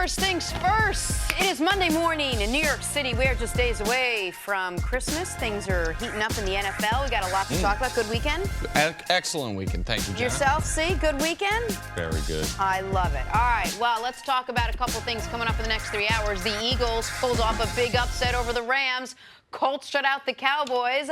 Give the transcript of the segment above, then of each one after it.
First things first, it is Monday morning in New York City. We are just days away from Christmas. Things are heating up in the NFL. We got a lot to talk about. Good weekend? Excellent weekend. Thank you, Jenna. Yourself, see? Good weekend? Very good. I love it. All right, well, let's talk about a couple things coming up in the next 3 hours. The Eagles pulled off a big upset over the Rams. Colts shut out the Cowboys.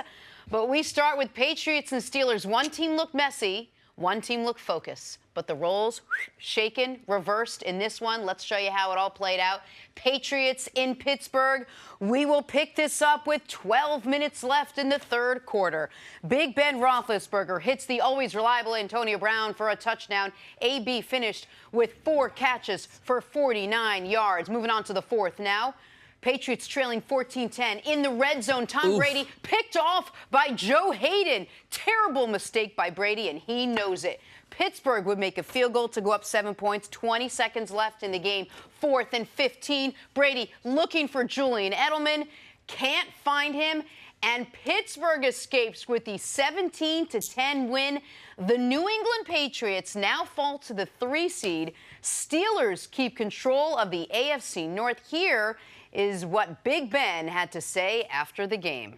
But we start with Patriots and Steelers. One team looked messy. One team looked focused, but the roles shaken, reversed in this one. Let's show you how it all played out. Patriots in Pittsburgh. We will pick this up with 12 minutes left in the third quarter. Big Ben Roethlisberger hits the always reliable Antonio Brown for a touchdown. AB finished with 4 catches for 49 yards. Moving on to the fourth now. Patriots trailing 14-10 in the red zone. Tom Brady picked off by Joe Hayden. Terrible mistake by Brady, and he knows it. Pittsburgh would make a field goal to go up 7 points. 20 seconds left in the game. 4th and 15. Brady looking for Julian Edelman. Can't find him. And Pittsburgh escapes with the 17-10 win. The New England Patriots now fall to the 3 seed. Steelers keep control of the AFC North. Here is what Big Ben had to say after the game.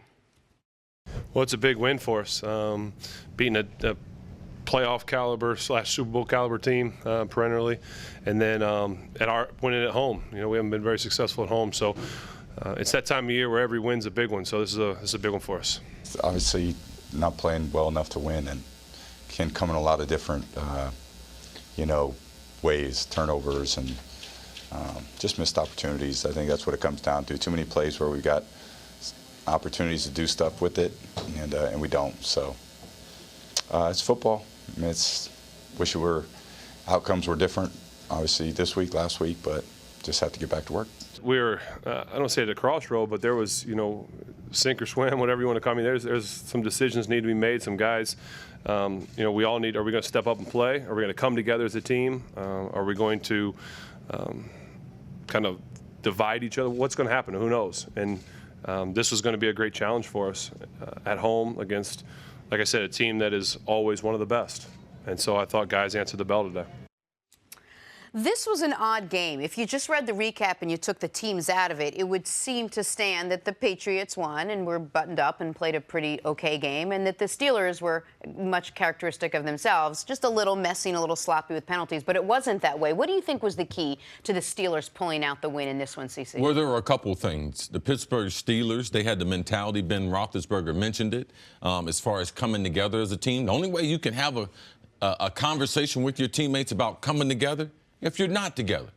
Well, it's a big win for us, beating a playoff caliber / Super Bowl caliber team perennially, and then winning at home. You know, we haven't been very successful at home, so it's that time of year where every win's a big one. So this is a big one for us. Obviously, not playing well enough to win, and can come in a lot of different, ways, turnovers and just missed opportunities. I think that's what it comes down to. Too many plays where we've got opportunities to do stuff with it, and we don't. So it's football. I mean, wish outcomes were different, obviously this week, last week, but just have to get back to work. We were, I don't say at a crossroad, but there was, sink or swim, whatever you want to call me. There's some decisions need to be made. Some guys, we all need. Are we going to step up and play? Are we going to come together as a team? Are we going to kind of divide each other? What's going to happen? Who knows? And this was going to be a great challenge for us at home against, like I said, a team that is always one of the best. And so I thought guys answered the bell today. This was an odd game. If you just read the recap and you took the teams out of it, it would seem to stand that the Patriots won and were buttoned up and played a pretty okay game, and that the Steelers were much characteristic of themselves, just a little messy and a little sloppy with penalties. But it wasn't that way. What do you think was the key to the Steelers pulling out the win in this one, CC? Well, there were a couple things. The Pittsburgh Steelers, they had the mentality. Ben Roethlisberger mentioned it, as far as coming together as a team. The only way you can have a conversation with your teammates about coming together if you're not together.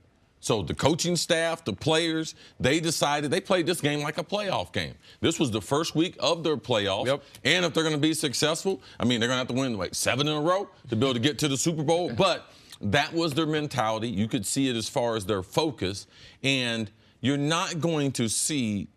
So the coaching staff, the players, they decided they played this game like a playoff game. This was the first week of their playoffs. Yep. And if they're going to be successful, I mean, they're going to have to win like 7 in a row to be able to get to the Super Bowl. But that was their mentality. You could see it as far as their focus. And you're not going to see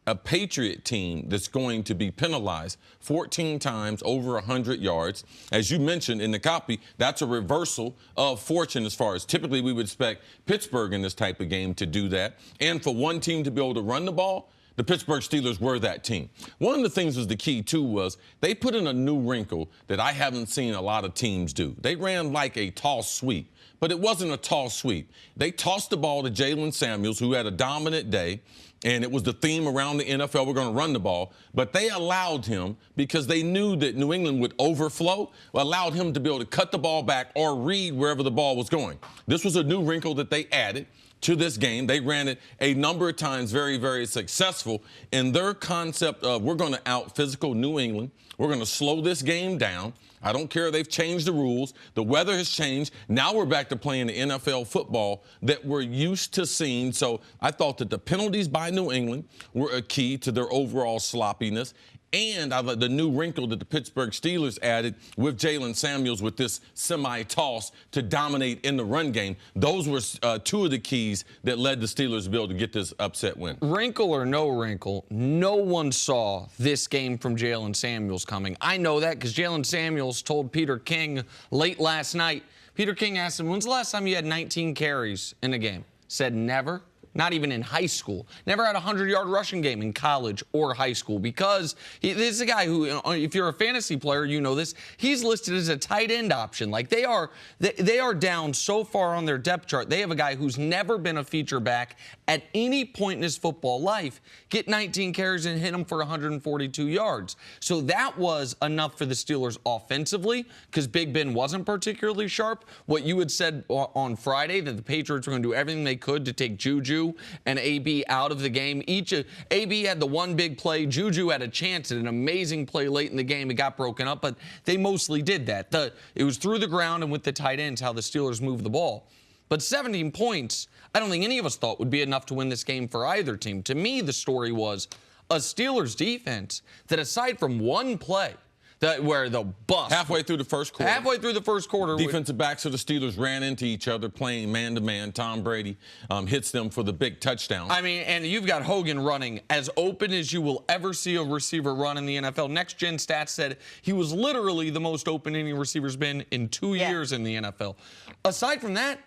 a Patriot team that's going to be penalized 14 times over 100 yards. As you mentioned in the copy, that's a reversal of fortune as far as typically we would expect Pittsburgh in this type of game to do that. And for one team to be able to run the ball, the Pittsburgh Steelers were that team. One of the things was the key, too, was they put in a new wrinkle that I haven't seen a lot of teams do. They ran like a toss sweep, but it wasn't a toss sweep. They tossed the ball to Jalen Samuels, who had a dominant day, and it was the theme around the NFL, we're going to run the ball. But they allowed him, because they knew that New England would overflow, allowed him to be able to cut the ball back or read wherever the ball was going. This was a new wrinkle that they added to this game. They ran it a number of times, very, very successful. In their concept of we're going to out-physical New England, we're going to slow this game down. I don't care. They've changed the rules. The weather has changed. Now we're back to playing the NFL football that we're used to seeing. So I thought that the penalties by New England were a key to their overall sloppiness. And I like the new wrinkle that the Pittsburgh Steelers added with Jalen Samuels with this semi-toss to dominate in the run game. Those were 2 of the keys that led the Steelers to be able to get this upset win. Wrinkle or no wrinkle, no one saw this game from Jalen Samuels coming. I know that because Jalen Samuels told Peter King late last night. Peter King asked him, when's the last time you had 19 carries in a game? Said never. not even in high school. Never had a 100-yard rushing game in college or high school because this is a guy who, if you're a fantasy player, you know this, he's listed as a tight end option. Like they are down so far on their depth chart. They have a guy who's never been a feature back at any point in his football life, get 19 carries and hit him for 142 yards. So that was enough for the Steelers offensively because Big Ben wasn't particularly sharp. What you had said on Friday, that the Patriots were going to do everything they could to take Juju and AB out of the game. AB had the one big play. Juju had a chance at an amazing play late in the game. It got broken up, but they mostly did that. It was through the ground and with the tight ends how the Steelers moved the ball. But 17 points, I don't think any of us thought would be enough to win this game for either team. To me, the story was a Steelers defense that, aside from one play, where the bust. Halfway through the first quarter. Defensive backs of the Steelers ran into each other playing man-to-man. Tom Brady hits them for the big touchdown. I mean, and you've got Hogan running as open as you will ever see a receiver run in the NFL. Next Gen Stats said he was literally the most open any receiver's been in 2 years in the NFL. Aside from that,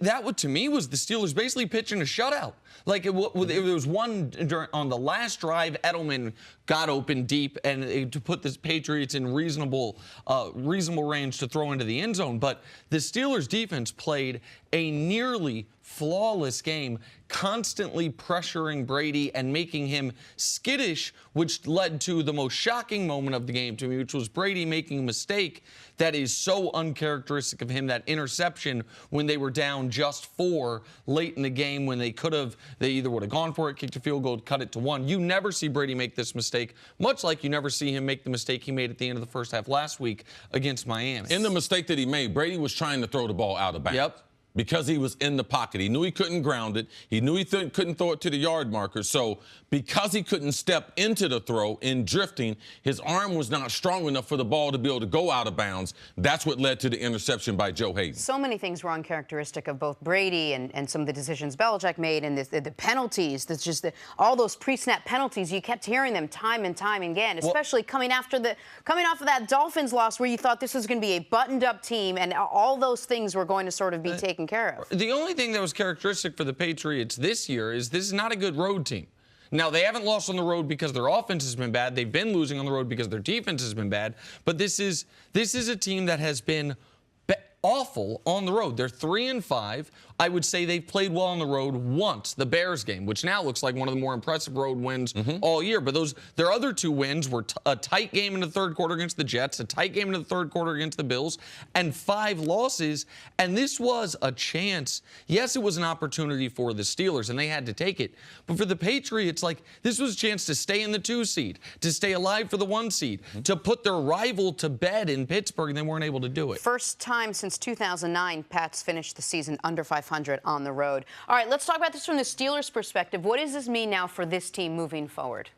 that to me was the Steelers basically pitching a shutout. Like it was one on the last drive, Edelman got open deep and to put the Patriots in reasonable range to throw into the end zone. But the Steelers defense played a nearly flawless game, constantly pressuring Brady and making him skittish, which led to the most shocking moment of the game to me, which was Brady making a mistake that is so uncharacteristic of him, that interception when they were down just 4 late in the game when they either would have gone for it, kicked a field goal, cut it to 1. You never see Brady make this mistake, much like you never see him make the mistake he made at the end of the first half last week against Miami. In the mistake that he made, Brady was trying to throw the ball out of bounds. Yep. Because he was in the pocket. He knew he couldn't ground it. He knew he couldn't throw it to the yard marker. So because he couldn't step into the throw in drifting, his arm was not strong enough for the ball to be able to go out of bounds. That's what led to the interception by Joe Hayden. So many things were uncharacteristic of both Brady and some of the decisions Belichick made, and the penalties. That's just all those pre-snap penalties. You kept hearing them time and time again, especially coming off of that Dolphins loss where you thought this was going to be a buttoned-up team, and all those things were going to sort of be taken care of. The only thing that was characteristic for the Patriots this year is this is not a good road team. Now, they haven't lost on the road because their offense has been bad. They've been losing on the road because their defense has been bad. But this is a team that has been awful on the road. They're 3-5. I would say they've played well on the road once, the Bears game, which now looks like one of the more impressive road wins all year. But their other 2 wins were a tight game in the third quarter against the Jets, a tight game in the third quarter against the Bills, and 5 losses. And this was a chance. Yes, it was an opportunity for the Steelers, and they had to take it. But for the Patriots, this was a chance to stay in the 2 seed, to stay alive for the 1 seed, to put their rival to bed in Pittsburgh, and they weren't able to do it. First time since 2009, Pats finished the season under 500 on the road. All right, let's talk about this from the Steelers' perspective. What does this mean now for this team moving forward?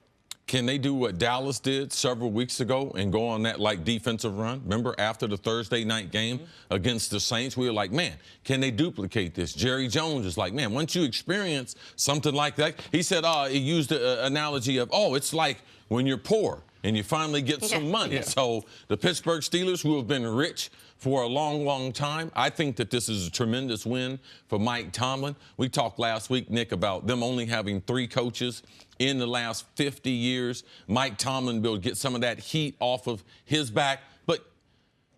Can they do what Dallas did several weeks ago and go on that defensive run? Remember after the Thursday night game against the Saints, we were like, man, can they duplicate this? Jerry Jones is like, man, once you experience something like that, he said, he used the analogy of, it's like when you're poor and you finally get some money. So the Pittsburgh Steelers, who have been rich for a long, long time, I think that this is a tremendous win for Mike Tomlin. We talked last week, Nick, about them only having 3 coaches in the last 50 years. Mike Tomlin will get some of that heat off of his back. But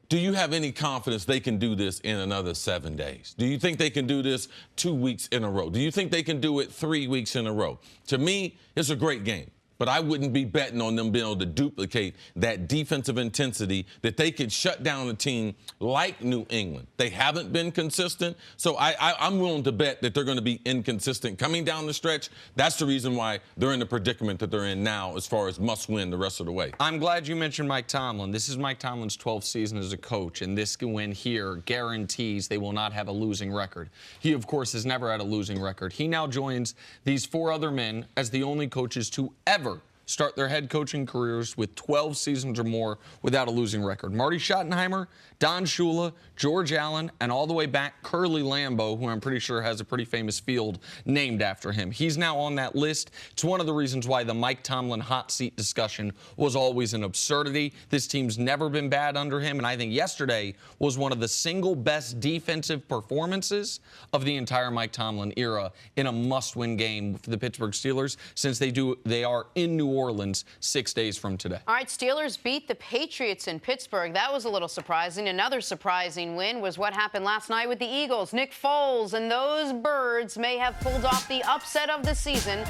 do you have any confidence they can do this in another 7 days? Do you think they can do this 2 weeks in a row? Do you think they can do it 3 weeks in a row? To me, it's a great game. But I wouldn't be betting on them being able to duplicate that defensive intensity that they could shut down a team like New England. They haven't been consistent, so I'm willing to bet that they're going to be inconsistent coming down the stretch. That's the reason why they're in the predicament that they're in now as far as must win the rest of the way. I'm glad you mentioned Mike Tomlin. This is Mike Tomlin's 12th season as a coach, and this win here guarantees they will not have a losing record. He, of course, has never had a losing record. He now joins these 4 other men as the only coaches to ever start their head coaching careers with 12 seasons or more without a losing record. Marty Schottenheimer, Don Shula, George Allen, and all the way back Curly Lambeau, who I'm pretty sure has a pretty famous field named after him. He's now on that list. It's one of the reasons why the Mike Tomlin hot seat discussion was always an absurdity. This team's never been bad under him, and I think yesterday was one of the single best defensive performances of the entire Mike Tomlin era in a must-win game for the Pittsburgh Steelers, since they are in New Orleans 6 days from today. All right, Steelers beat the Patriots in Pittsburgh. That was a little surprising. Another surprising win was what happened last night with the Eagles. Nick Foles and those birds may have pulled off the upset of the season.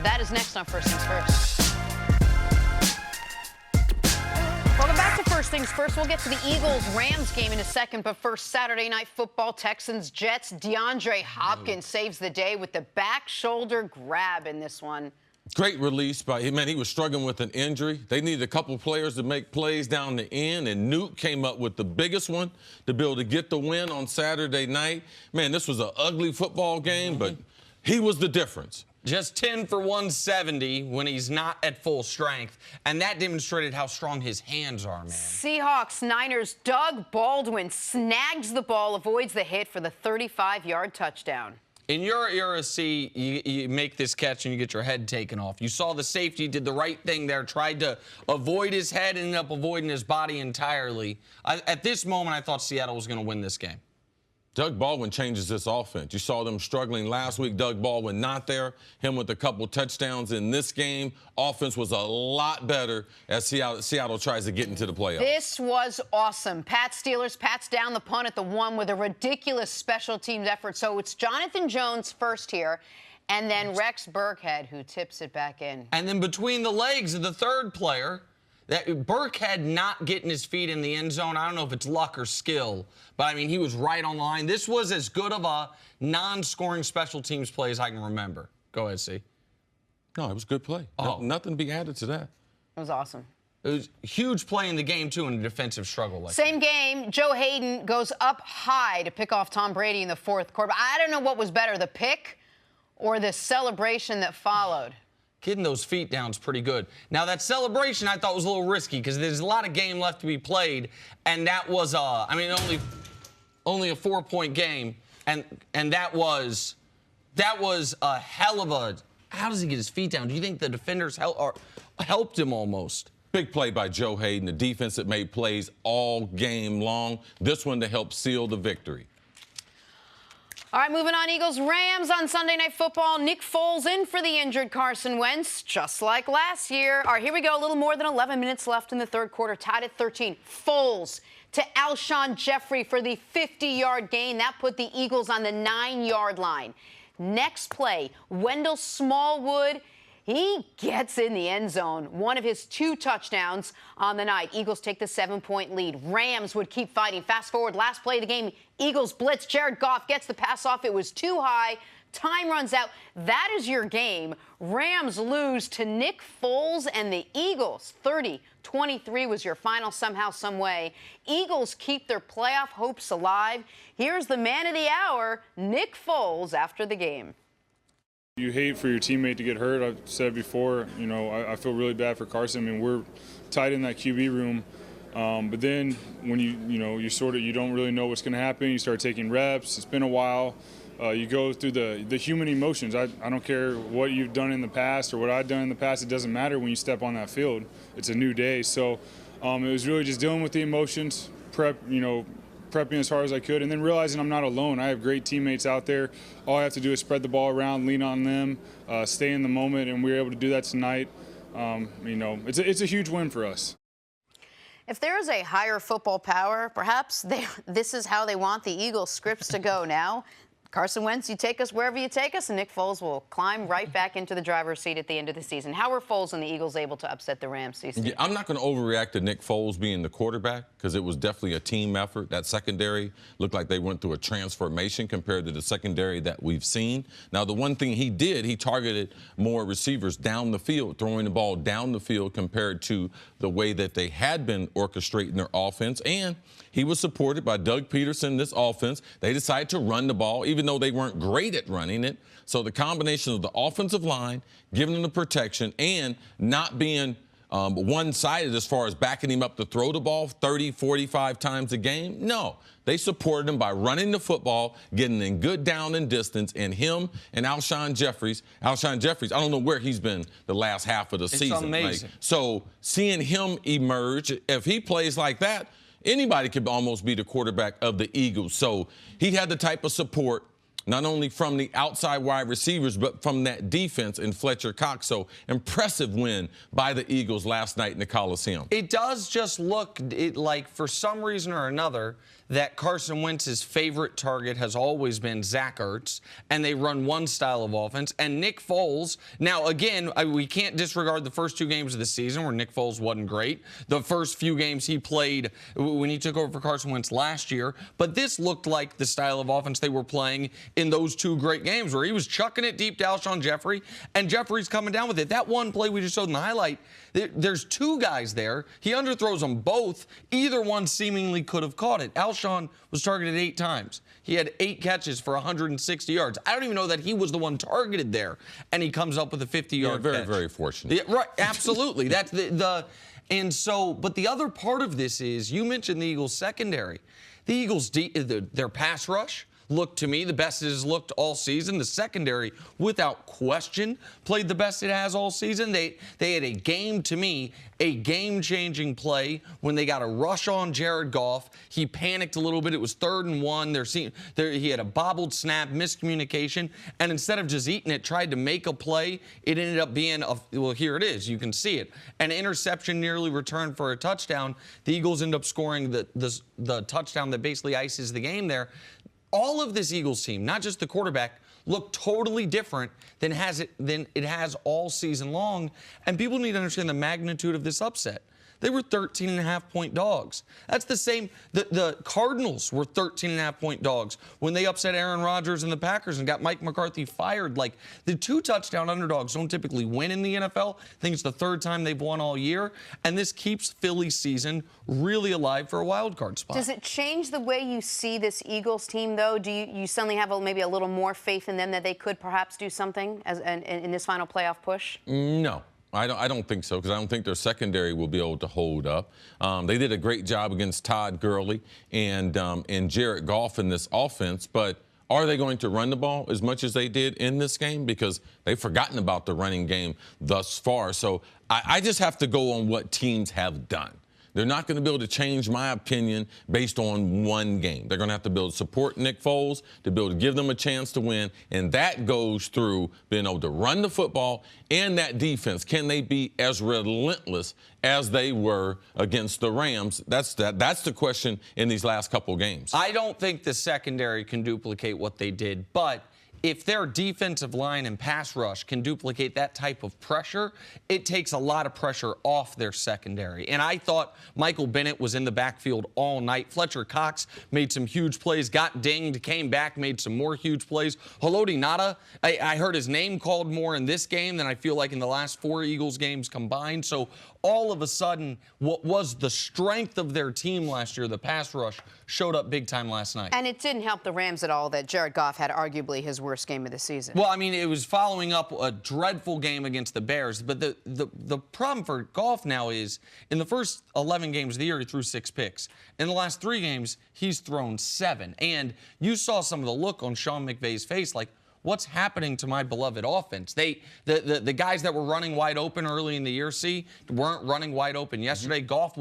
That is next on First Things First. Welcome back to First Things First. We'll get to the Eagles-Rams game in a second, but first, Saturday Night Football, Texans-Jets. DeAndre Hopkins saves the day with the back shoulder grab in this one. Great release by him. Man, he was struggling with an injury. They needed a couple players to make plays down the end, and Nuke came up with the biggest one to be able to get the win on Saturday night. Man, this was an ugly football game, but he was the difference. Just 10 for 170 when he's not at full strength, and that demonstrated how strong his hands are, man. Seahawks, Niners, Doug Baldwin snags the ball, avoids the hit for the 35-yard touchdown. In your era, see, you make this catch and you get your head taken off. You saw the safety did the right thing there, tried to avoid his head, ended up avoiding his body entirely. At this moment, I thought Seattle was going to win this game. Doug Baldwin changes this offense. You saw them struggling last week. Doug Baldwin not there. Him with a couple touchdowns in this game. Offense was a lot better as Seattle tries to get into the playoffs. This was awesome. Steelers, Pats down the punt at the 1 with a ridiculous special teams effort. So it's Jonathan Jones first here, and then Rex Burkhead who tips it back in. And then between the legs of the third player, that Burkhead not getting his feet in the end zone, I don't know if it's luck or skill, but, I mean, he was right on the line. This was as good of a non-scoring special teams play as I can remember. Go ahead, C. No, it was a good play. Oh. Nothing to be added to that. It was awesome. It was a huge play in the game, too, in a defensive struggle like Same game, Joe Hayden goes up high to pick off Tom Brady in the fourth quarter. I don't know what was better, the pick or the celebration that followed. Getting those feet down is pretty good. Now, that celebration I thought was a little risky because there's a lot of game left to be played, and that was, only a 4-point game, and that was a hell of a. How does he get his feet down? Do you think the defenders helped him almost? Big play by Joe Hayden, the defense that made plays all game long. This one to help seal the victory. All right, moving on, Eagles-Rams on Sunday Night Football. Nick Foles in for the injured Carson Wentz, just like last year. All right, here we go. A little more than 11 minutes left in the third quarter, tied at 13. Foles to Alshon Jeffrey for the 50-yard gain. That put the Eagles on the 9-yard line. Next play, Wendell Smallwood. He gets in the end zone. One of his 2 touchdowns on the night. Eagles take the 7-point lead. Rams would keep fighting. Fast forward, last play of the game. Eagles blitz. Jared Goff gets the pass off. It was too high. Time runs out. That is your game. Rams lose to Nick Foles and the Eagles. 30-23 was your final somehow, some way. Eagles keep their playoff hopes alive. Here's the man of the hour, Nick Foles, after the game. You hate for your teammate to get hurt. I've said before, I feel really bad for Carson. I mean, we're tight in that QB room. But then when you don't really know what's going to happen. You start taking reps. It's been a while. You go through the human emotions. I don't care what you've done in the past or what I've done in the past. It doesn't matter when you step on that field. It's a new day. So it was really just dealing with the emotions, prepping as hard as I could, and then realizing I'm not alone. I have great teammates out there. All I have to do is spread the ball around, lean on them, stay in the moment, and we were able to do that tonight. It's a huge win for us. If there is a higher football power, perhaps this is how they want the Eagles scripts to go now. Carson Wentz, you take us wherever you take us, and Nick Foles will climb right back into the driver's seat at the end of the season. How were Foles and the Eagles able to upset the Rams, CC? Yeah, I'm not going to overreact to Nick Foles being the quarterback because it was definitely a team effort. That secondary looked like they went through a transformation compared to the secondary that we've seen. Now, the one thing he targeted more receivers down the field, throwing the ball down the field compared to the way that they had been orchestrating their offense. And he was supported by Doug Peterson, this offense. They decided to run the ball, even though they weren't great at running it. So the combination of the offensive line, giving them the protection, and not being one-sided as far as backing him up to throw the ball 30, 45 times a game. No, they supported him by running the football, getting in good down and distance, and him and Alshon Jeffries, I don't know where he's been the last half of the season. It's amazing. So seeing him emerge, if he plays like that, anybody could almost be the quarterback of the Eagles. So he had the type of support, not only from the outside wide receivers, but from that defense in Fletcher Cox. So impressive win by the Eagles last night in the Coliseum. It does just look like, for some reason or another, that Carson Wentz's favorite target has always been Zach Ertz, and they run one style of offense. And Nick Foles, now, again, we can't disregard the first 2 games of the season where Nick Foles wasn't great. The first few games he played when he took over for Carson Wentz last year. But this looked like the style of offense they were playing in those 2 great games where he was chucking it deep to Alshon Jeffrey, and Jeffrey's coming down with it. That one play we just showed in the highlight, there's 2 guys there. He underthrows them both. Either one seemingly could have caught it. Alshon was targeted 8 times. He had 8 catches for 160 yards. I don't even know that he was the one targeted there, and he comes up with a 50-yard very, catch. very fortunate. Yeah, right, absolutely. That's and so, but the other part of this is, you mentioned the Eagles secondary. The Eagles, their pass rush looked to me the best it has looked all season. The secondary, without question, played the best it has all season. They had a game-changing play when they got a rush on Jared Goff. He panicked a little bit. It was 3rd and 1. He had a bobbled snap, miscommunication, and instead of just eating it, tried to make a play. It ended up being, well, here it is. You can see it. An interception nearly returned for a touchdown. The Eagles end up scoring the touchdown that basically ices the game there. All of this Eagles team, not just the quarterback, look totally different than it has all season long. And people need to understand the magnitude of this upset. They were 13.5-point dogs. That's the same. The Cardinals were 13.5-point dogs when they upset Aaron Rodgers and the Packers and got Mike McCarthy fired. Like, the 2 touchdown underdogs don't typically win in the NFL. I think it's the 3rd time they've won all year. And this keeps Philly's season really alive for a wild card spot. Does it change the way you see this Eagles team, though? Do you suddenly have maybe a little more faith in them that they could perhaps do something in this final playoff push? No. I don't think so, because I don't think their secondary will be able to hold up. They did a great job against Todd Gurley and Jared Goff in this offense, but are they going to run the ball as much as they did in this game? Because they've forgotten about the running game thus far. So I just have to go on what teams have done. They're not going to be able to change my opinion based on one game. They're going to have to be able to support Nick Foles, to be able to give them a chance to win, and that goes through being able to run the football and that defense. Can they be as relentless as they were against the Rams? That's the question in these last couple games. I don't think the secondary can duplicate what they did, but if their defensive line and pass rush can duplicate that type of pressure, it takes a lot of pressure off their secondary. And I thought Michael Bennett was in the backfield all night. Fletcher Cox made some huge plays, got dinged, came back, made some more huge plays. Haloti Ngata, I heard his name called more in this game than I feel like in the last 4 Eagles games combined. So all of a sudden, what was the strength of their team last year, the pass rush, showed up big time last night. And it didn't help the Rams at all that Jared Goff had arguably his worst game of the season. Well, I mean, it was following up a dreadful game against the Bears. But the problem for Goff now is, in the first 11 games of the year, he threw 6 picks. In the last 3 games, he's thrown 7. And you saw some of the look on Sean McVay's face, like, what's happening to my beloved offense? The guys that were running wide open early in the year, weren't running wide open yesterday. Goff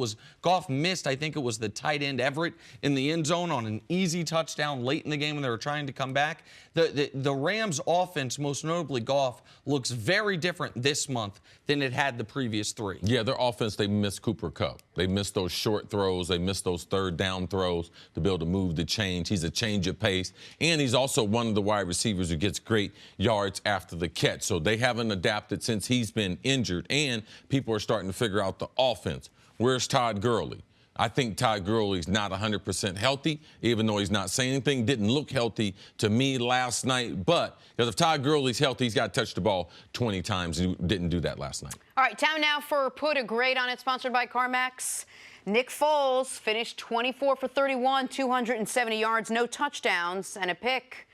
missed, I think it was the tight end Everett in the end zone on an easy touchdown late in the game when they were trying to come back. The Rams offense, most notably Goff, looks very different this month than it had the previous 3. Yeah, their offense, they missed Cooper Kupp. They missed those short throws. They missed those 3rd down throws to be able to move the change. He's a change of pace. And he's also one of the wide receivers who gets great yards after the catch. So they haven't adapted since he's been injured. And people are starting to figure out the offense. Where's Todd Gurley? I think Ty Gurley's not 100% healthy, even though he's not saying anything. Didn't look healthy to me last night. But because if Ty Gurley's healthy, he's got to touch the ball 20 times. He didn't do that last night. All right, time now for Put a Grade on It, sponsored by CarMax. Nick Foles finished 24 for 31, 270 yards, no touchdowns, and a pick.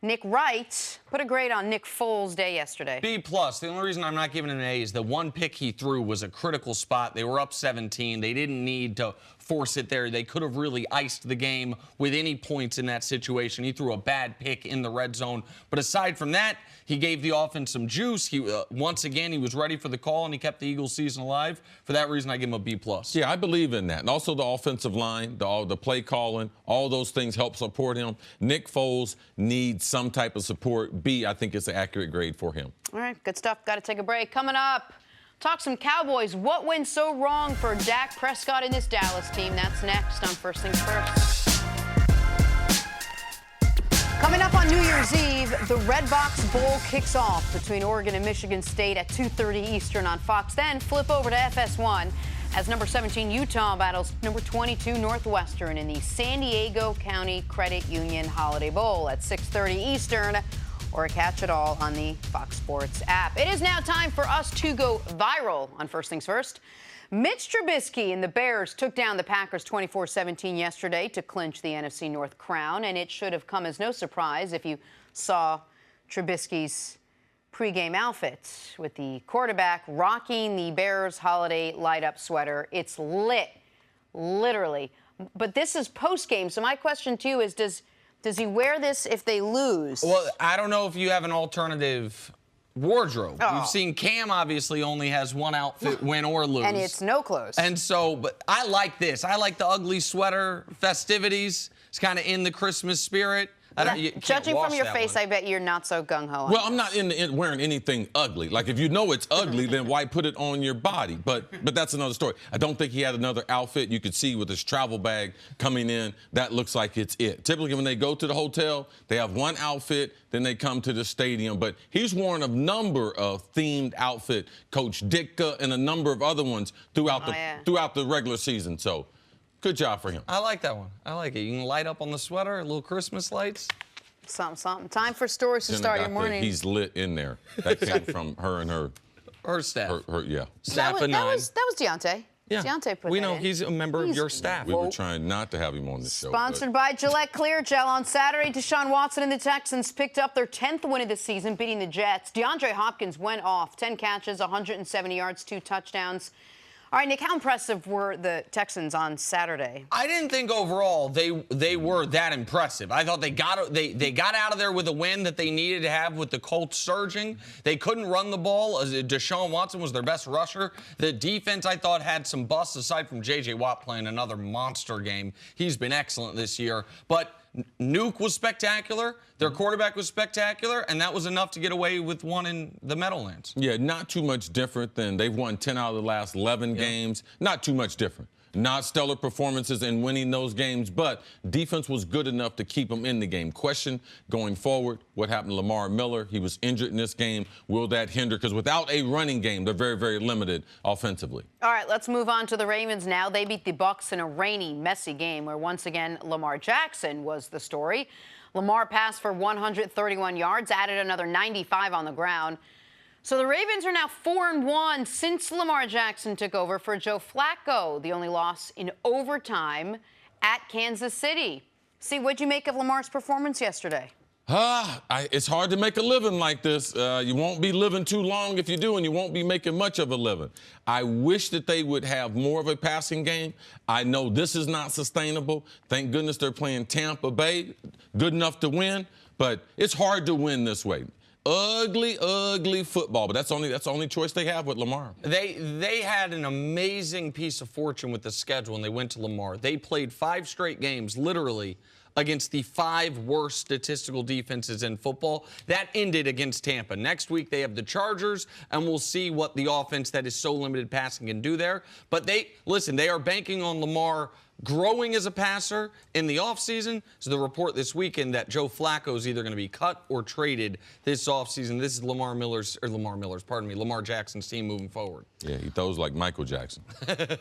Nick Wright put a grade on Nick Foles' day yesterday. B+. The only reason I'm not giving him an A is the one pick he threw was a critical spot. They were up 17. They didn't need to force it there. They could have really iced the game with any points in that situation. He threw a bad pick in the red zone. But aside from that, he gave the offense some juice. He once again, he was ready for the call, and he kept the Eagles season alive. For that reason, I give him a B+. Yeah, I believe in that. And also the offensive line, the play calling, all those things help support him. Nick Foles needs some type of support. B, I think it's an accurate grade for him. All right, good stuff. Got to take a break. Coming up, talk some Cowboys. What went so wrong for Dak Prescott and this Dallas team? That's next on First Things First. Coming up on New Year's Eve, the Red Box Bowl kicks off between Oregon and Michigan State at 2:30 Eastern on Fox. Then flip over to FS1 as number 17 Utah battles number 22 Northwestern in the San Diego County Credit Union Holiday Bowl at 6:30 Eastern, or catch it all on the Fox Sports app. It is now time for us to go viral on First Things First. Mitch Trubisky and the Bears took down the Packers 24-17 yesterday to clinch the NFC North crown, and it should have come as no surprise if you saw Trubisky's pregame outfit with the quarterback rocking the Bears holiday light-up sweater. It's lit, literally. But this is postgame, so my question to you is, does he wear this if they lose? Well, I don't know if you have an alternative wardrobe. Oh. You've seen Cam obviously only has one outfit, win or lose. And it's no clothes. And so, but I like this. I like the ugly sweater festivities. It's kind of in the Christmas spirit. Judging from your face, I bet you're not so gung-ho. Well, I'm not wearing anything ugly. Like, if you know it's ugly, then why put it on your body? But that's another story. I don't think he had another outfit. You could see with his travel bag coming in, that looks like it's it. Typically, when they go to the hotel, they have one outfit, then they come to the stadium. But he's worn a number of themed outfit, Coach Ditka and a number of other ones throughout the regular season. So, good job for him. I like that one. I like it. You can light up on the sweater, a little Christmas lights. Something. Time for stories to start your morning. He's lit in there. That came from her and her staff. Yeah. Staff of 9. That was Deontay. Yeah. Deontay put we that know in. He's a member of your staff. We were trying not to have him on the show. Sponsored by Gillette Clear Gel. On Saturday, Deshaun Watson and the Texans picked up their 10th win of the season, beating the Jets. DeAndre Hopkins went off. 10 catches, 170 yards, 2 touchdowns. All right, Nick, how impressive were the Texans on Saturday? I didn't think overall they were that impressive. I thought they got out of there with a win that they needed to have with the Colts surging. They couldn't run the ball. Deshaun Watson was their best rusher. The defense, I thought, had some busts aside from J.J. Watt playing another monster game. He's been excellent this year. But Nuke was spectacular. Their quarterback was spectacular, and that was enough to get away with one in the Meadowlands. Yeah, not too much different than they've won 10 out of the last 11 games. Not too much different. Not stellar performances in winning those games, but defense was good enough to keep them in the game. Question going forward, what happened to Lamar Miller? He was injured in this game. Will that hinder? Because without a running game, they're very, very limited offensively. All right, let's move on to the Ravens now. They beat the Bucs in a rainy, messy game where, once again, Lamar Jackson was the story. Lamar passed for 131 yards, added another 95 on the ground. So the Ravens are now 4-1 since Lamar Jackson took over for Joe Flacco, the only loss in overtime at Kansas City. See, what'd you make of Lamar's performance yesterday? It's hard to make a living like this. You won't be living too long if you do, and you won't be making much of a living. I wish that they would have more of a passing game. I know this is not sustainable. Thank goodness they're playing Tampa Bay, good enough to win, but it's hard to win this way. Ugly, ugly football, but that's the only choice they have with Lamar. They had an amazing piece of fortune with the schedule when they went to Lamar. They played 5 straight games, literally, against the 5 worst statistical defenses in football. That ended against Tampa. Next week, they have the Chargers, and we'll see what the offense that is so limited passing can do there. But they are banking on Lamar growing as a passer in the offseason. So the report this weekend that Joe Flacco is either going to be cut or traded this offseason. This is Lamar Jackson's team moving forward. Yeah, he throws like Michael Jackson.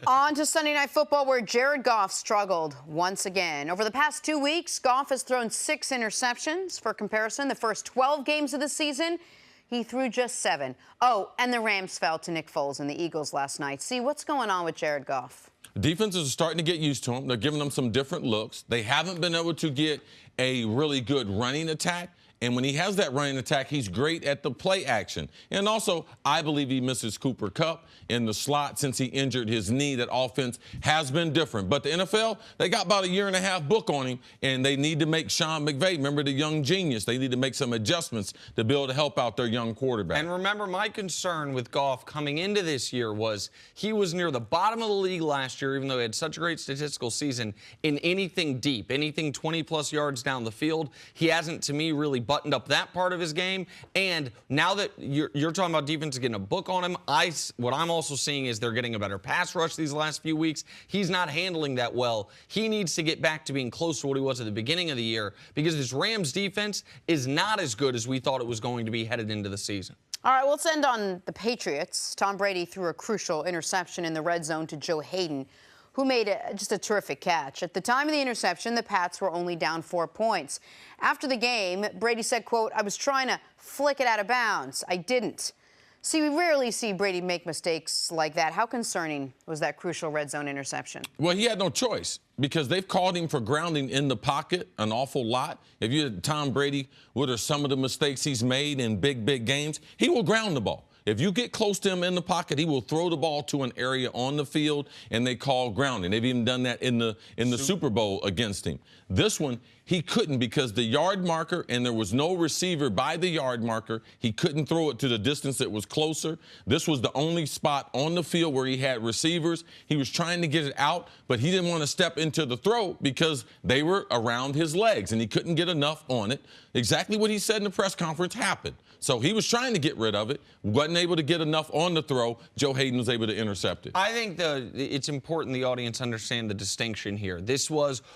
On to Sunday Night Football, where Jared Goff struggled once again. Over the past 2 weeks, Goff has thrown 6 interceptions. For comparison, the first 12 games of the season, he threw just 7. Oh, and the Rams fell to Nick Foles and the Eagles last night. See, what's going on with Jared Goff? Defenses are starting to get used to him. They're giving them some different looks. They haven't been able to get a really good running attack. And when he has that running attack, he's great at the play action. And also, I believe he misses Cooper Kupp in the slot since he injured his knee. That offense has been different. But the NFL, they got about a 1.5-year book on him, and they need to make Sean McVay, remember the young genius, they need to make some adjustments to be able to help out their young quarterback. And remember, my concern with Goff coming into this year was he was near the bottom of the league last year, even though he had such a great statistical season, in anything deep, anything 20-plus yards down the field. He hasn't, to me, really buttoned up that part of his game. And now that you're talking about defense getting a book on him, what I'm also seeing is they're getting a better pass rush these last few weeks. He's not handling that well. He needs to get back to being close to what he was at the beginning of the year, because this Rams defense is not as good as we thought it was going to be headed into the season. All right, let's end on the Patriots. Tom Brady threw a crucial interception in the red zone to Joe Hayden, who made just a terrific catch. At the time of the interception, the Pats were only down 4 points. After the game, Brady said, quote, "I was trying to flick it out of bounds. I didn't." See, we rarely see Brady make mistakes like that. How concerning was that crucial red zone interception? Well, he had no choice, because they've called him for grounding in the pocket an awful lot. If you had Tom Brady, what are some of the mistakes he's made in big games? He will ground the ball. If you get close to him in the pocket, he will throw the ball to an area on the field, and they call grounding. They've even done that in the Super Bowl against him. This one, he couldn't, because the yard marker, and there was no receiver by the yard marker. He couldn't throw it to the distance that was closer. This was the only spot on the field where he had receivers. He was trying to get it out, but he didn't want to step into the throw because they were around his legs, and he couldn't get enough on it. Exactly what he said in the press conference happened. So he was trying to get rid of it, wasn't able to get enough on the throw. Joe Hayden was able to intercept it. I think it's important the audience understand the distinction here.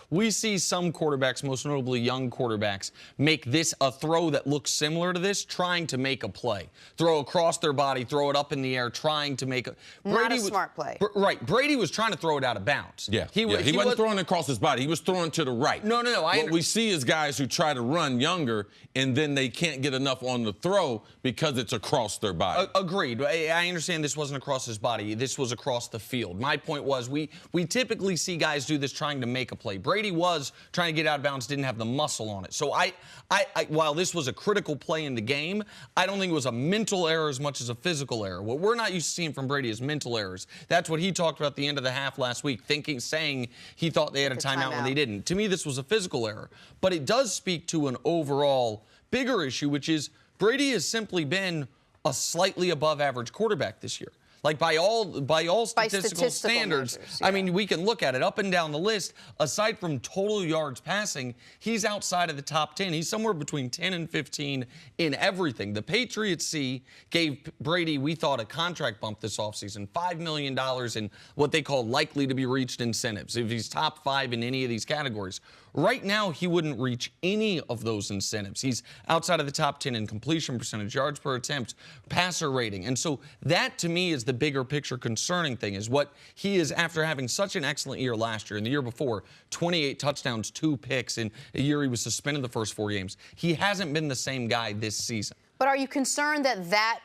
We see some quarterbacks, most notably young quarterbacks, make this a throw that looks similar to this, trying to make a play. Throw across their body, throw it up in the air, trying to make a... Not a smart play. Right. Brady was trying to throw it out of bounds. Yeah. He wasn't throwing it across his body. He was throwing to the right. No. What we see is guys who try to run younger, and then they can't get enough on the throw because it's across their body. Agreed. I understand this wasn't across his body. This was across the field. My point was we typically see guys do this trying to make a play. Brady was trying to get out of bounds, didn't have the muscle on it. So while this was a critical play in the game, I don't think it was a mental error as much as a physical error. What we're not used to seeing from Brady is mental errors. That's what he talked about at the end of the half last week, saying he thought they had a timeout when they didn't. To me, this was a physical error. But it does speak to an overall bigger issue, which is Brady has simply been a slightly above average quarterback this year. Like by all statistical standards, measures, yeah. I mean, we can look at it up and down the list. Aside from total yards passing, he's outside of the top 10. He's somewhere between 10 and 15 in everything. The Patriots gave Brady, we thought, a contract bump this offseason, $5 million in what they call likely to be reached incentives, if he's top 5 in any of these categories. Right now, he wouldn't reach any of those incentives. He's outside of the top 10 in completion percentage, yards per attempt, passer rating. And so that, to me, is the bigger picture concerning thing, is what he is, after having such an excellent year last year and the year before, 28 touchdowns, 2 picks, in a year he was suspended the first 4 games. He hasn't been the same guy this season. But are you concerned that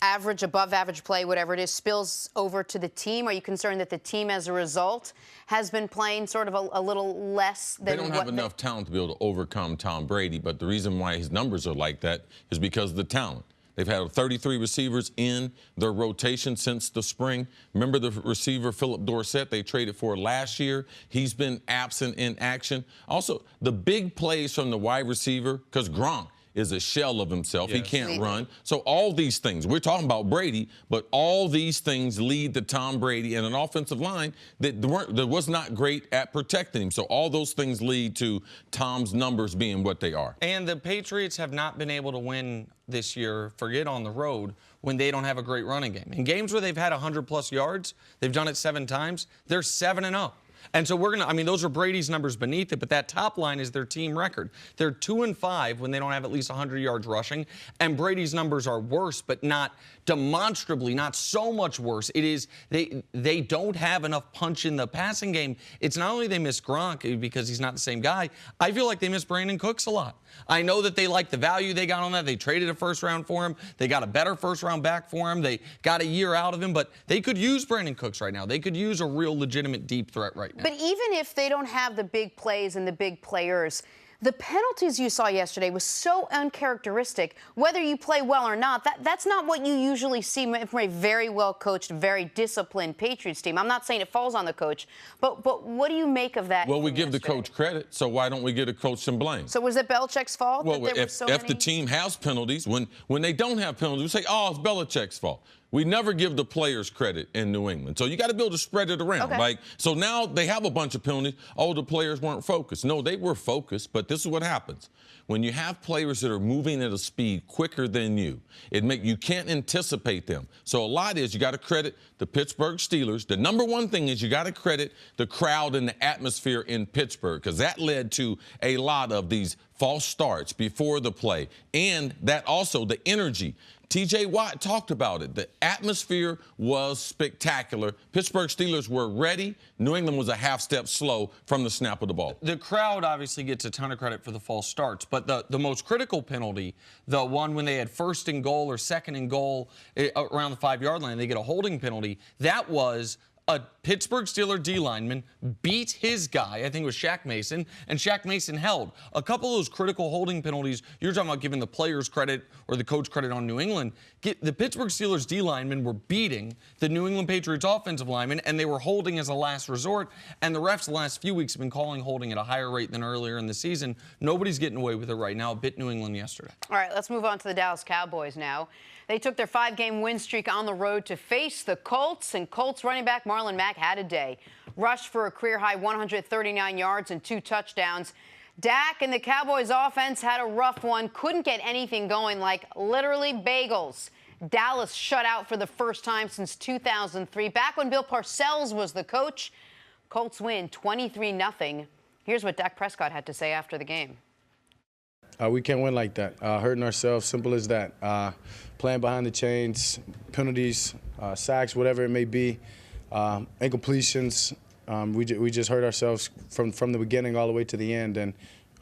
average, above average play, whatever it is, spills over to the team? Are you concerned that the team, as a result, has been playing sort of a little less than They don't have enough talent to be able to overcome Tom Brady, but the reason why his numbers are like that is because of the talent. They've had 33 receivers in their rotation since the spring. Remember the receiver, Philip Dorsett, they traded for last year. He's been absent in action. Also, the big plays from the wide receiver, because Gronk is a shell of himself. Yes. He can't run. So all these things, we're talking about Brady, but all these things lead to Tom Brady and an offensive line that was not great at protecting him. So all those things lead to Tom's numbers being what they are. And the Patriots have not been able to win this year, forget on the road, when they don't have a great running game. In games where they've had 100-plus yards, they've done it 7 times, they're 7-0. And so those are Brady's numbers beneath it, but that top line is their team record. They're 2-5 when they don't have at least 100 yards rushing, and Brady's numbers are worse, but not demonstrably, not so much worse. It is they don't have enough punch in the passing game. It's not only they miss Gronk because he's not the same guy. I feel like they miss Brandon Cooks a lot. I know that they like the value they got on that. They traded a first round for him. They got a better first round back for him. They got a year out of him, but they could use Brandon Cooks right now. They could use a real legitimate deep threat right now. But even if they don't have the big plays and the big players, the penalties you saw yesterday was so uncharacteristic. Whether you play well or not, that's not what you usually see from a very well-coached, very disciplined Patriots team. I'm not saying it falls on the coach, but what do you make of that? Well, we give the coach credit, so why don't we give the coach some blame? So was it Belichick's fault? Well, that there if the team has penalties, when they don't have penalties, we say, oh, it's Belichick's fault. We never give the players credit in New England. So you got to be able to spread it around. Okay. So now they have a bunch of penalties. Oh, the players weren't focused. No, they were focused, but this is what happens. When you have players that are moving at a speed quicker than you can't anticipate them. So a lot is you got to credit the Pittsburgh Steelers. The number one thing is you got to credit the crowd and the atmosphere in Pittsburgh, because that led to a lot of these false starts before the play. And that also, the energy. T.J. Watt talked about it. The atmosphere was spectacular. Pittsburgh Steelers were ready. New England was a half step slow from the snap of the ball. The crowd obviously gets a ton of credit for the false starts, but the most critical penalty, the one when they had first and goal or second and goal around the 5-yard line, they get a holding penalty, that was a Pittsburgh Steelers D lineman beat his guy, I think it was Shaq Mason, and Shaq Mason held. A couple of those critical holding penalties, you're talking about giving the players credit or the coach credit on New England. The Pittsburgh Steelers D linemen were beating the New England Patriots offensive linemen, and they were holding as a last resort. And the refs the last few weeks have been calling holding at a higher rate than earlier in the season. Nobody's getting away with it right now. It bit New England yesterday. All right, let's move on to the Dallas Cowboys now. They took their 5-game win streak on the road to face the Colts, and Colts running back Marlon Mack had a day. Rushed for a career-high 139 yards and 2 touchdowns. Dak and the Cowboys offense had a rough one. Couldn't get anything going, like literally bagels. Dallas shut out for the first time since 2003. Back when Bill Parcells was the coach. Colts win 23-0. Here's what Dak Prescott had to say after the game. We can't win like that. Hurting ourselves, simple as that. Playing behind the chains, penalties, sacks, whatever it may be, incompletions. We just hurt ourselves from the beginning all the way to the end, and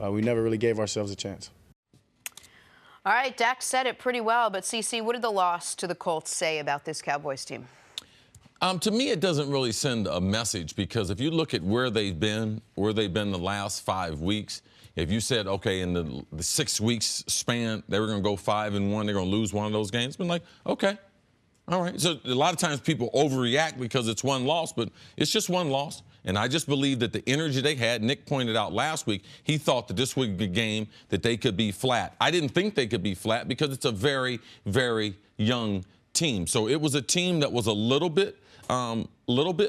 we never really gave ourselves a chance. All right, Dak said it pretty well, but CC, what did the loss to the Colts say about this Cowboys team? To me, it doesn't really send a message, because if you look at where they've been the last 5 weeks, if you said, okay, in the 6 weeks span, they were going to go 5-1, they're going to lose one of those games, it's been like, okay, all right. So a lot of times people overreact because it's one loss, but it's just one loss. And I just believe that the energy they had, Nick pointed out last week, he thought that this would be a game that they could be flat. I didn't think they could be flat because it's a very, very young team. So it was a team that was a little bit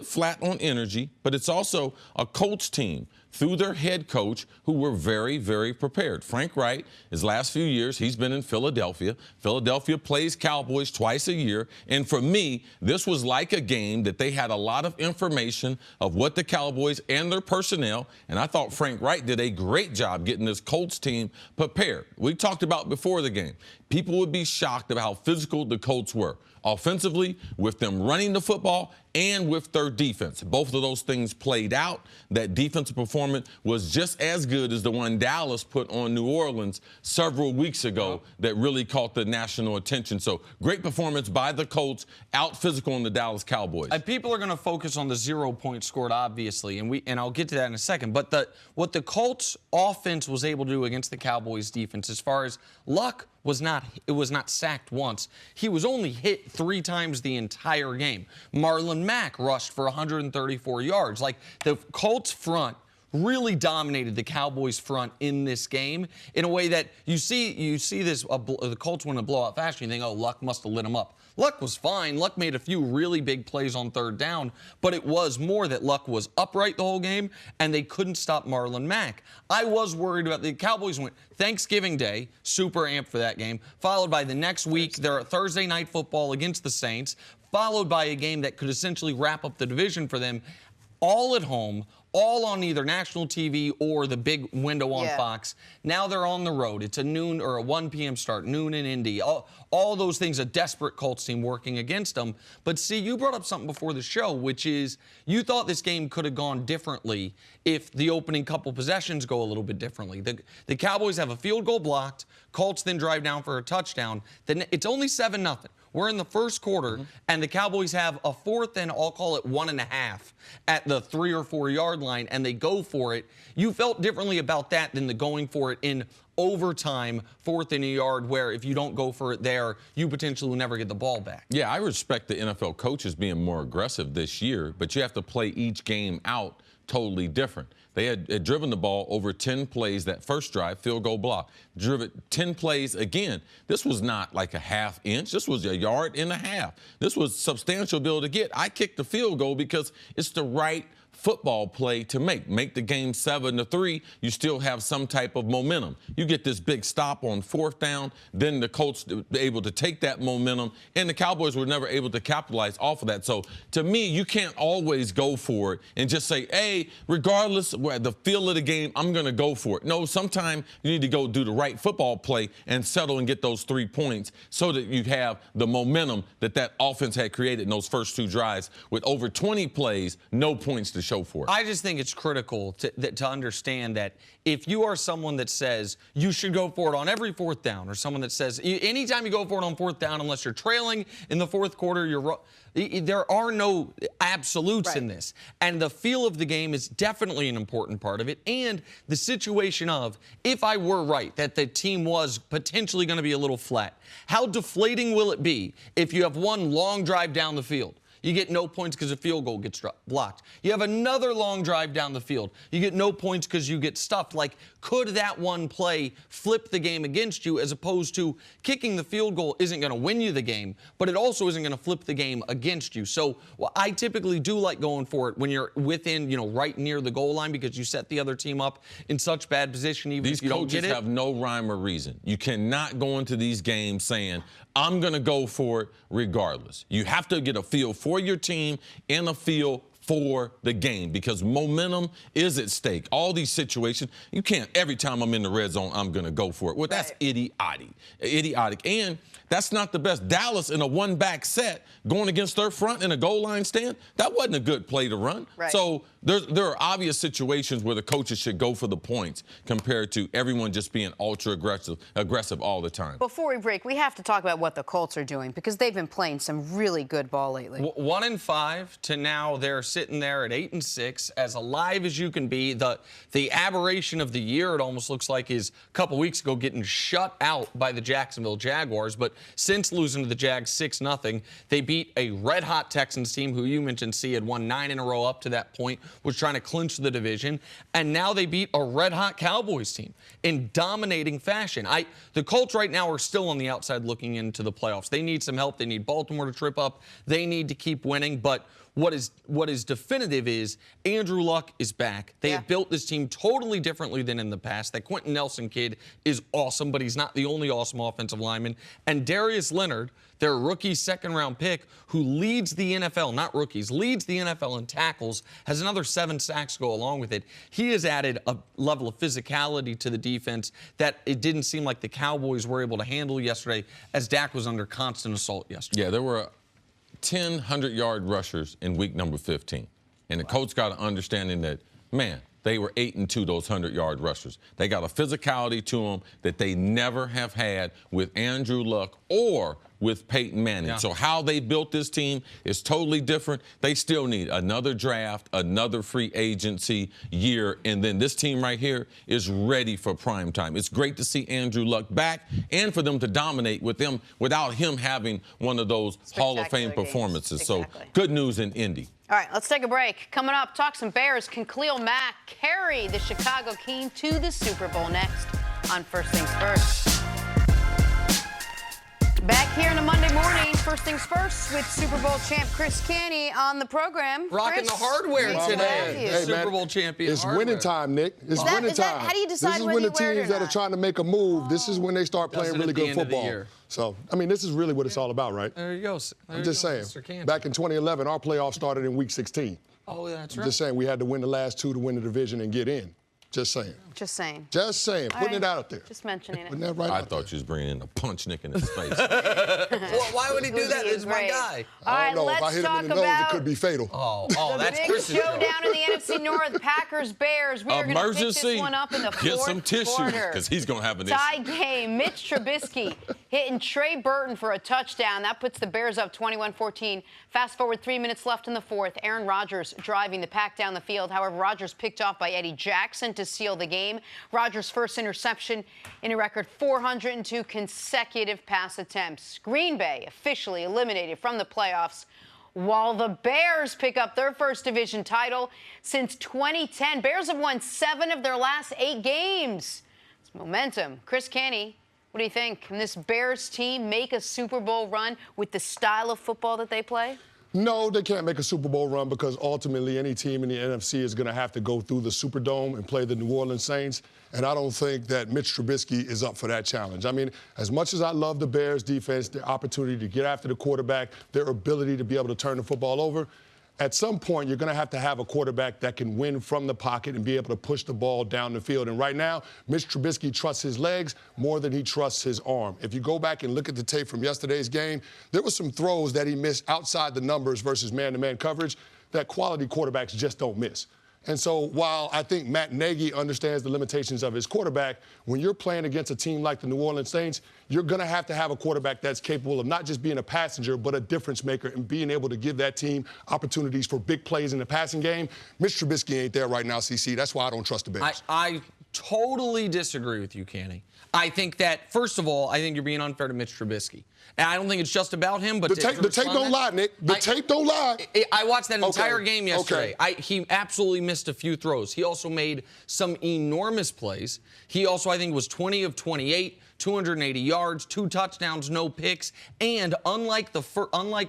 flat on energy, but it's also a Colts team through their head coach who were very, very prepared. Frank Wright, his last few years, he's been in Philadelphia. Philadelphia plays Cowboys twice a year. And for me, this was like a game that they had a lot of information of what the Cowboys and their personnel, and I thought Frank Wright did a great job getting this Colts team prepared. We talked about before the game, people would be shocked about how physical the Colts were. Offensively, with them running the football and with their defense. Both of those things played out. That defensive performance was just as good as the one Dallas put on New Orleans several weeks ago that really caught the national attention. So great performance by the Colts, out physical on the Dallas Cowboys. People are going to focus on the 0 points scored, obviously, and I'll get to that in a second. But what the Colts offense was able to do against the Cowboys defense, as far as Luck, was not sacked once. He was only hit 3 times the entire game. Marlon Mack rushed for 134 yards. Like, the Colts front really dominated the Cowboys front in this game in a way that you see this, the Colts win a blowout fashion. You think, oh, Luck must have lit them up. Luck was fine. Luck made a few really big plays on 3rd down, but it was more that Luck was upright the whole game, and they couldn't stop Marlon Mack. I was worried about the Cowboys went Thanksgiving Day, super amped for that game, followed by the next week, their Thursday night football against the Saints, followed by a game that could essentially wrap up the division for them. All at home, all on either national TV or the big window on Yeah. Fox. Now they're on the road. It's a noon or a 1 p.m. start, noon in Indy. All those things, a desperate Colts team working against them. But see, you brought up something before the show, which is you thought this game could have gone differently if the opening couple possessions go a little bit differently. The Cowboys have a field goal blocked. Colts then drive down for a touchdown. Then it's only 7-0. We're in the first quarter, and the Cowboys have a fourth and I'll call it 1.5 at the 3 or 4 yard line, and they go for it. You felt differently about that than the going for it in overtime, 4th and a yard, where if you don't go for it there, you potentially will never get the ball back. Yeah, I respect the NFL coaches being more aggressive this year, but you have to play each game out totally different. They had driven the ball over 10 plays that first drive, field goal block. Driven 10 plays again. This was not like a half inch. This was 1.5 yards. This was substantial bill to get. I kicked the field goal because it's the right football play to make the game 7-3. You still have some type of momentum. You get this big stop on 4th down, then the Colts able to take that momentum, and the Cowboys were never able to capitalize off of that. So to me, you can't always go for it and just say, hey, regardless of the feel of the game, I'm going to go for it. No, sometimes you need to go do the right football play and settle and get those 3 points so that you have the momentum that offense had created in those first 2 drives with over 20 plays, no points to show for it. I just think it's critical to understand that if you are someone that says you should go for it on every 4th down, or someone that says anytime you go for it on 4th down, unless you're trailing in the 4th quarter, there are no absolutes in this. And the feel of the game is definitely an important part of it. And the situation of, if I were right that the team was potentially going to be a little flat, how deflating will it be if you have one long drive down the field? You get no points because a field goal gets blocked. You have another long drive down the field. You get no points because you get stuffed. Like, could that one play flip the game against you, as opposed to kicking the field goal isn't going to win you the game, but it also isn't going to flip the game against you. So I typically do like going for it when you're within, right near the goal line, because you set the other team up in such bad position even if you don't get it. These coaches have no rhyme or reason. You cannot go into these games saying, I'm going to go for it regardless. You have to get a feel for your team and a feel for the game, because momentum is at stake. All these situations, you can't, every time I'm in the red zone, I'm going to go for it. Well, that's idiotic. And that's not the best. Dallas in a one-back set going against their front in a goal line stand, that wasn't a good play to run. Right. So there are obvious situations where the coaches should go for the points compared to everyone just being ultra aggressive all the time. Before we break, we have to talk about what the Colts are doing, because they've been playing some really good ball lately. 1-5 to now they're sitting there at 8-6, as alive as you can be. The aberration of the year, it almost looks like, is a couple weeks ago getting shut out by the Jacksonville Jaguars. But since losing to the Jags 6-0, they beat a red-hot Texans team who you mentioned, C, had won 9 in a row up to that point, was trying to clinch the division. And now they beat a red-hot Cowboys team in dominating fashion. The Colts right now are still on the outside looking into the playoffs. They need some help. They need Baltimore to trip up. They need to keep winning. But what is definitive is Andrew Luck is back. They have built this team totally differently than in the past. That Quentin Nelson kid is awesome, but he's not the only awesome offensive lineman. And Darius Leonard, their rookie second-round pick, who leads the NFL, not rookies, leads the NFL in tackles, has another 7 sacks to go along with it. He has added a level of physicality to the defense that it didn't seem like the Cowboys were able to handle yesterday, as Dak was under constant assault yesterday. Yeah, there were 10 100-yard rushers in week number 15. And the coach got an understanding that, man, they were 8-2, those 100-yard rushers. They got a physicality to them that they never have had with Andrew Luck or with Peyton Manning. Yeah. So how they built this team is totally different. They still need another draft, another free agency year, and then this team right here is ready for prime time. It's great to see Andrew Luck back and for them to dominate with them without him having one of those Hall of Fame performances. Exactly. So good news in Indy. All right, let's take a break. Coming up, talk some Bears. Can Khalil Mack carry the Chicago King to the Super Bowl next on First Things First? Back here on a Monday morning, First Things First, with Super Bowl champ Cris on the program. Rocking Chris, the hardware great to today. have you. Hey, Super man, Bowl champion It's hardware. winning time, Nick. It's winning is that- time. how do you decide This is whether when the you wear it or teams that are not? trying to make a move, this is when they start playing Does it really at the good end of the football. year. So, I mean, this is really what it's all about, right? There you go. I'm just saying. Back in 2011, our playoffs started in week 16. Oh, that's I'm right. just saying we had to win the last 2 to win the division and get in. Just saying. Just saying. Just saying. Putting it out there. Just mentioning it. Putting that right I out thought you was bringing in a punch Nick in his face. Well, why would he do that? He's He's my great. guy. All I right, don't know. If I let's hit him talk in the nose, about it could be fatal. Oh, the that's big Chris's showdown joke. in the NFC North. Packers-Bears. We are going to pick this Emergency. one up in the Get fourth some tissue quarter. because he's going to have an issue. Tie game. Mitch Trubisky hitting Trey Burton for a touchdown. That puts the Bears up 21-14. Fast forward 3 minutes left in the fourth. Aaron Rodgers driving the pack down the field. However, Rodgers picked off by Eddie Jackson to seal the game. Rodgers' first interception in a record 402 consecutive pass attempts. Green Bay officially eliminated from the playoffs, while the Bears pick up their first division title since 2010. Bears have won 7 of their last 8 games. It's momentum. Chris Canny, what do you think? Can this Bears team make a Super Bowl run with the style of football that they play? No, they can't make a Super Bowl run because ultimately any team in the NFC is going to have to go through the Superdome and play the New Orleans Saints. And I don't think that Mitch Trubisky is up for that challenge. I mean, as much as I love the Bears defense, their opportunity to get after the quarterback, their ability to be able to turn the football over, at some point, you're going to have a quarterback that can win from the pocket and be able to push the ball down the field. And right now, Mitch Trubisky trusts his legs more than he trusts his arm. If you go back and look at the tape from yesterday's game, there were some throws that he missed outside the numbers versus man-to-man coverage that quality quarterbacks just don't miss. And so while I think Matt Nagy understands the limitations of his quarterback, when you're playing against a team like the New Orleans Saints, you're going to have a quarterback that's capable of not just being a passenger, but a difference maker and being able to give that team opportunities for big plays in the passing game. Mitch Trubisky ain't there right now, CC. That's why I don't trust the Bears. I totally disagree with you, Canny. I think that, first of all, I think you're being unfair to Mitch Trubisky. And I don't think it's just about him, but the tape don't lie, Nick. The tape don't lie. I watched that entire game yesterday. Okay. He absolutely missed a few throws. He also made some enormous plays. He also, I think, was 20 of 28, 280 yards, 2 touchdowns, no picks. And unlike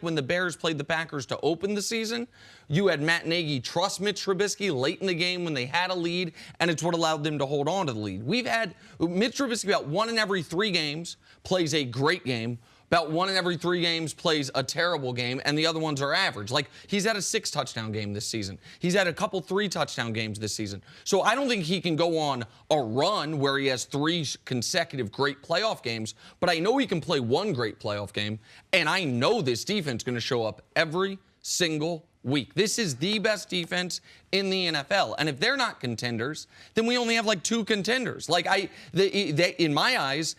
when the Bears played the Packers to open the season, you had Matt Nagy trust Mitch Trubisky late in the game when they had a lead, and it's what allowed them to hold on to the lead. We've had Mitch Trubisky about 1 in every 3 games plays a great game. About 1 in every 3 games plays a terrible game, and the other ones are average. Like, he's had a 6-touchdown game this season. He's had a couple 3-touchdown games this season. So I don't think he can go on a run where he has 3 consecutive great playoff games, but I know he can play 1 great playoff game, and I know this defense is going to show up every single week. This is the best defense in the NFL. And if they're not contenders, then we only have like 2 contenders. Like in my eyes,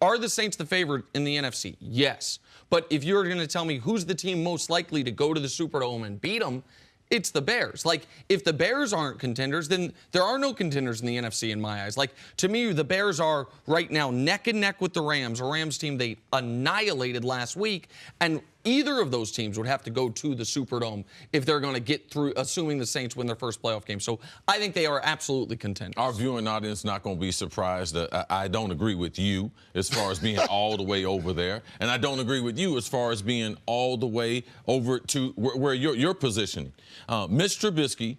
are the Saints the favorite in the NFC? Yes. But if you're going to tell me who's the team most likely to go to the Superdome and beat them, it's the Bears. Like, if the Bears aren't contenders, then there are no contenders in the NFC in my eyes. Like, to me, the Bears are right now neck and neck with the Rams, a Rams team they annihilated last week. And either of those teams would have to go to the Superdome if they're going to get through, assuming the Saints win their first playoff game. So I think they are absolutely contenders. Our viewing audience not going to be surprised. I don't agree with you as far as being all the way over there, and I don't agree with you as far as being all the way over to where you're positioning. Mitch Trubisky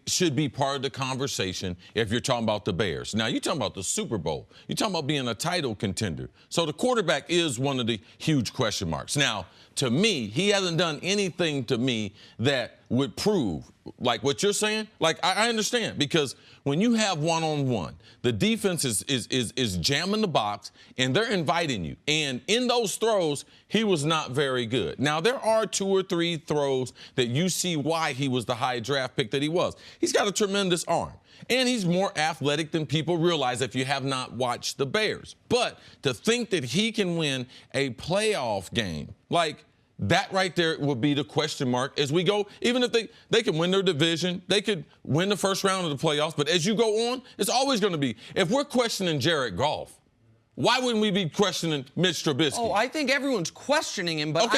should be part of the conversation if you're talking about the Bears. Now, you're talking about the Super Bowl. You're talking about being a title contender. So the quarterback is one of the huge question marks. Now, to me, he hasn't done anything to me that would prove, like what you're saying. Like, I understand, because when you have one-on-one, the defense is jamming the box, and they're inviting you. And in those throws, he was not very good. Now, there are 2 or 3 throws that you see why he was the high draft pick that he was. He's got a tremendous arm. And he's more athletic than people realize if you have not watched the Bears. But to think that he can win a playoff game, like, that right there will be the question mark as we go. Even if they can win their division, they could win the first round of the playoffs. But as you go on, it's always going to be, if we're questioning Jared Goff, why wouldn't we be questioning Mitch Trubisky? Oh, I think everyone's questioning him, but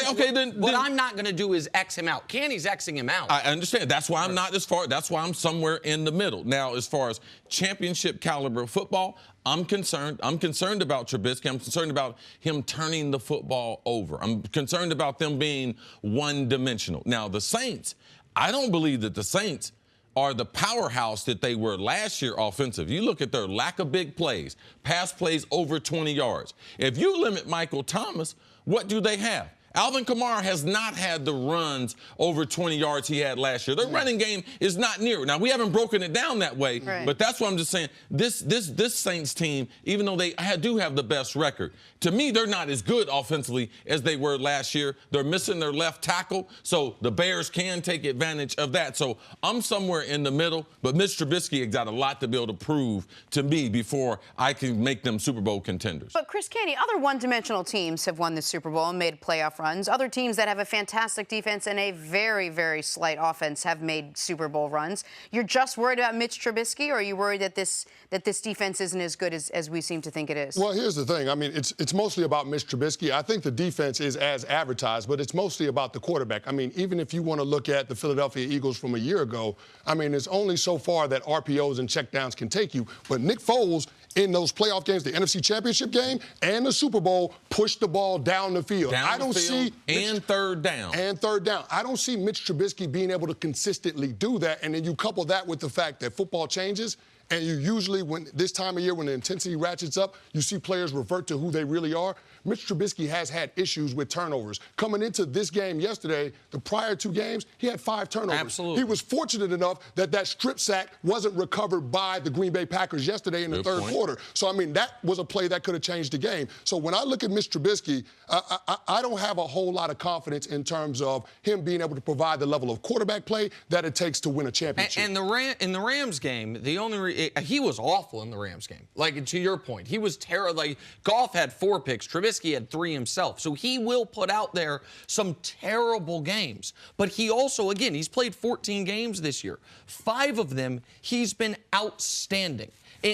what I'm not going to do is X him out. Canny's Xing him out. I understand. That's why I'm not as far. That's why I'm somewhere in the middle. Now, as far as championship caliber football, I'm concerned. I'm concerned about Trubisky. I'm concerned about him turning the football over. I'm concerned about them being one-dimensional. Now, the Saints, I don't believe that the Saints are the powerhouse that they were last year offensive. You look at their lack of big plays, pass plays over 20 yards. If you limit Michael Thomas, what do they have? Alvin Kamara has not had the runs over 20 yards he had last year. Their running game is not near. Now, we haven't broken it down that way, but that's what I'm just saying. This Saints team, even though they do have the best record, to me, they're not as good offensively as they were last year. They're missing their left tackle, so the Bears can take advantage of that. So I'm somewhere in the middle, but Mitch Trubisky has got a lot to be able to prove to me before I can make them Super Bowl contenders. But Chris Canty, other one-dimensional teams have won the Super Bowl and made playoff runs. Other teams that have a fantastic defense and a very, very slight offense have made Super Bowl runs. You're just worried about Mitch Trubisky, or are you worried that this defense isn't as good as we seem to think it is? Well, here's the thing. I mean, it's mostly about Mitch Trubisky. I think the defense is as advertised, but it's mostly about the quarterback. I mean, even if you want to look at the Philadelphia Eagles from a year ago, I mean, it's only so far that RPOs and checkdowns can take you. But Nick Foles, in those playoff games, the NFC Championship game and the Super Bowl, pushed the ball down the field. Third down. And third down. I don't see Mitch Trubisky being able to consistently do that. And then you couple that with the fact that football changes. And you usually, when this time of year, when the intensity ratchets up, you see players revert to who they really are. Mitch Trubisky has had issues with turnovers. Coming into this game yesterday, the prior 2 games, he had 5 turnovers. Absolutely. He was fortunate enough that strip sack wasn't recovered by the Green Bay Packers yesterday in the third quarter. So, I mean, that was a play that could have changed the game. So when I look at Mitch Trubisky, I don't have a whole lot of confidence in terms of him being able to provide the level of quarterback play that it takes to win a championship. And in the Rams game, the only he was awful in the Rams game. Like, to your point, he was terrible. Like, Goff had 4 picks. Trubisky had 3 himself. So he will put out there some terrible games. But he also, again, he's played 14 games this year. 5 of them, he's been outstanding.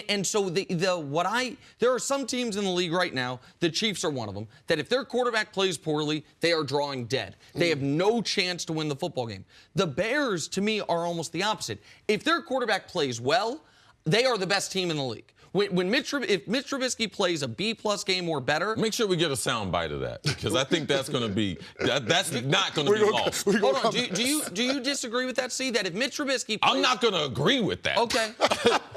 And so there are some teams in the league right now, the Chiefs are one of them, that if their quarterback plays poorly, they are drawing dead. They have no chance to win the football game. The Bears, to me, are almost the opposite. If their quarterback plays well, they are the best team in the league. If Mitch Trubisky plays a B-plus game or better... Make sure we get a sound bite of that, because I think that's going to be... That's not going to be lost. Hold on. Do you disagree with that, C? That if Mitch Trubisky plays... I'm not going to agree with that. Okay.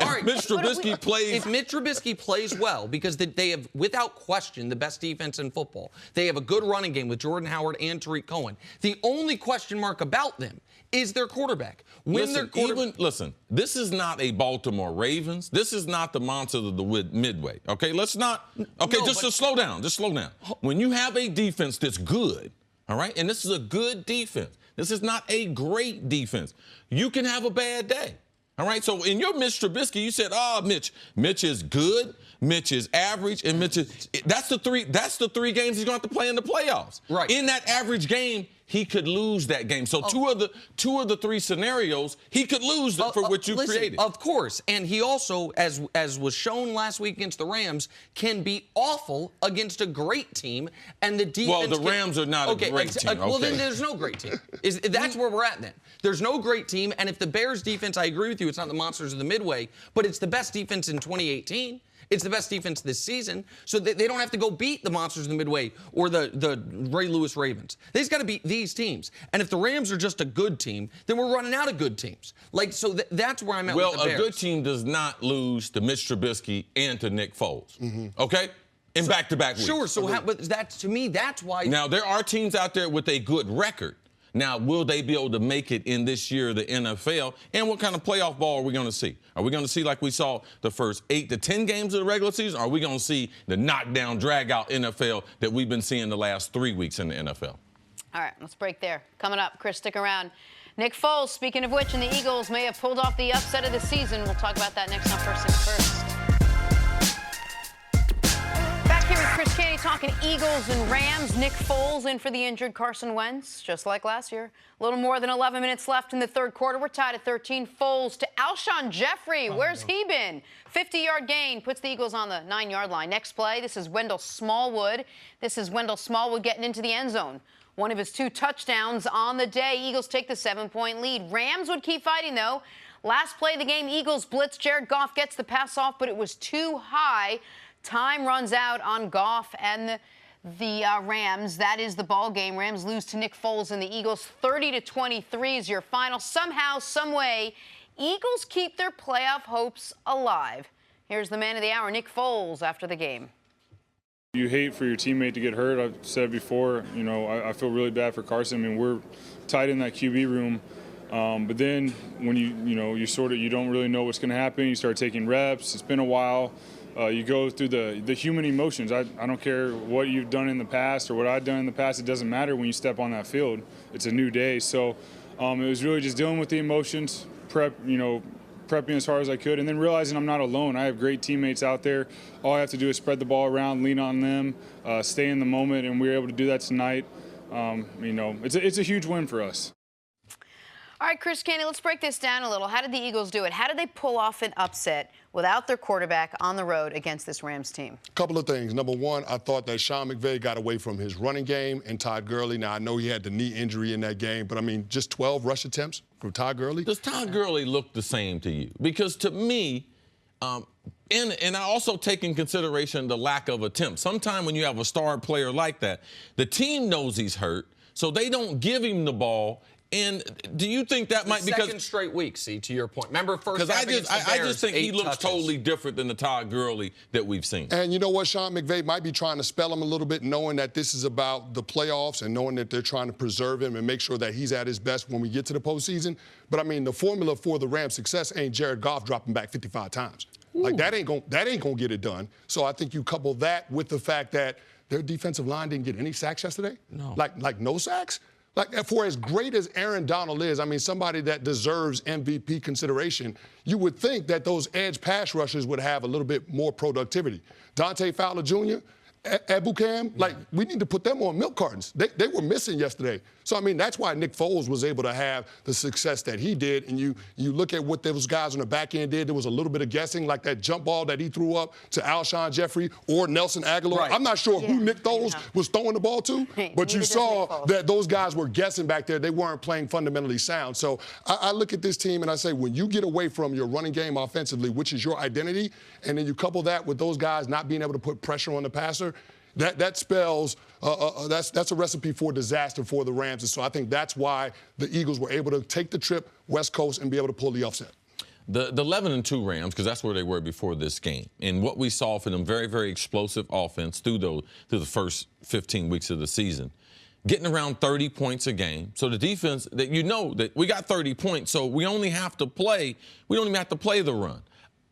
All right. Mitch Trubisky plays... If Mitch Trubisky plays well, because they have, without question, the best defense in football. They have a good running game with Jordan Howard and Tariq Cohen. The only question mark about them is their quarterback. Listen, this is not a Baltimore Ravens. This is not the monsters of the Midway. Okay, let's not. Okay, just slow down. Just slow down. When you have a defense that's good, all right, and this is a good defense. This is not a great defense. You can have a bad day. All right, so in your Mitch Trubisky, you said, Mitch is good, Mitch is average, and that's the 3 games he's going to have to play in the playoffs. Right. In that average game, he could lose that game. So two of the 3 scenarios, he could lose for what you created. Of course, and he also, as was shown last week against the Rams, can be awful against a great team, and the defense. Well, the Rams are not a great team. Well, then there's no great team. That's where we're at then. There's no great team, and if the Bears defense, I agree with you, it's not the monsters of the Midway, but it's the best defense in 2018. It's the best defense this season, so they don't have to go beat the monsters of the Midway or the Ray Lewis Ravens. They just got to beat these teams. And if the Rams are just a good team, then we're running out of good teams. Like, so that's where I'm at with the Bears. Well, a good team does not lose to Mitch Trubisky and to Nick Foles. Okay? In back-to-back weeks. Sure. So, but to me, that's why. Now, there are teams out there with a good record. Now, will they be able to make it in this year, the NFL? And what kind of playoff ball are we going to see? Are we going to see like we saw the first 8 to 10 games of the regular season? Or are we going to see the knockdown, drag-out NFL that we've been seeing the last 3 weeks in the NFL? All right, let's break there. Coming up, Chris, stick around. Nick Foles, speaking of which, and the Eagles may have pulled off the upset of the season. We'll talk about that next on First Things First. Here with Chris Canty talking Eagles and Rams. Nick Foles in for the injured Carson Wentz, just like last year. A little more than 11 minutes left in the third quarter. We're tied at 13. Foles to Alshon Jeffrey. Where's he been? 50-yard gain puts the Eagles on the 9-yard line. Next play, this is Wendell Smallwood. Getting into the end zone. One of his 2 touchdowns on the day. Eagles take the 7-point lead. Rams would keep fighting, though. Last play of the game, Eagles blitz. Jared Goff gets the pass off, but it was too high. Time runs out on Goff and the Rams. That is the ball game. Rams lose to Nick Foles and the Eagles. 30-23 is your final. Somehow, some way, Eagles keep their playoff hopes alive. Here's the man of the hour, Nick Foles, after the game. You hate for your teammate to get hurt. I've said before, you know, I feel really bad for Carson. I mean, we're tight in that QB room. But then when you don't really know what's going to happen. You start taking reps. It's been a while. You go through the human emotions. I don't care what you've done in the past or what I've done in the past. It doesn't matter when you step on that field. It's a new day. So it was really just dealing with the emotions, prepping as hard as I could, and then realizing I'm not alone. I have great teammates out there. All I have to do is spread the ball around, lean on them, stay in the moment, and we were able to do that tonight. It's a huge win for us. All right, Cris Candy, let's break this down a little. How did the Eagles do it? How did they pull off an upset without their quarterback on the road against this Rams team? A couple of things. Number one, I thought that Sean McVay got away from his running game and Todd Gurley. Now, I know he had the knee injury in that game, but, I mean, just 12 rush attempts from Todd Gurley. Does Todd Gurley look the same to you? Because to me, and I also take in consideration the lack of attempts. Sometimes when you have a star player like that, the team knows he's hurt, so they don't give him the ball. And do you think that might be because second straight week? See, to your point. Remember first because half against the Bears, I just think he looks touches. Totally different than the Todd Gurley that we've seen. And you know what? Sean McVay might be trying to spell him a little bit, knowing that this is about the playoffs and knowing that they're trying to preserve him and make sure that he's at his best when we get to the postseason. But I mean, the formula for the Rams' success ain't Jared Goff dropping back 55 times. Ooh. Like that ain't gonna get it done. So I think you couple that with the fact that their defensive line didn't get any sacks yesterday. No. Like no sacks. Like, for as great as Aaron Donald is, I mean, somebody that deserves MVP consideration, you would think that those edge pass rushers would have a little bit more productivity. Dante Fowler Jr., Ebukam, like, we need to put them on milk cartons. They were missing yesterday. So, I mean, that's why Nick Foles was able to have the success that he did. And you look at what those guys on the back end did, there was a little bit of guessing, like that jump ball that he threw up to Alshon Jeffrey or Nelson Aguilar. Right. I'm not sure who Nick Foles was throwing the ball to, but you saw that those guys were guessing back there. They weren't playing fundamentally sound. So I look at this team and I say, when you get away from your running game offensively, which is your identity, and then you couple that with those guys not being able to put pressure on the passer, that spells that's a recipe for disaster for the Rams. And so I think that's why the Eagles were able to take the trip West Coast and be able to pull the upset. The 11-2 Rams, because that's where they were before this game, and what we saw for them, very, very explosive offense through the first 15 weeks of the season, getting around 30 points a game. So the defense, that that we got 30 points, so we don't even have to play the run.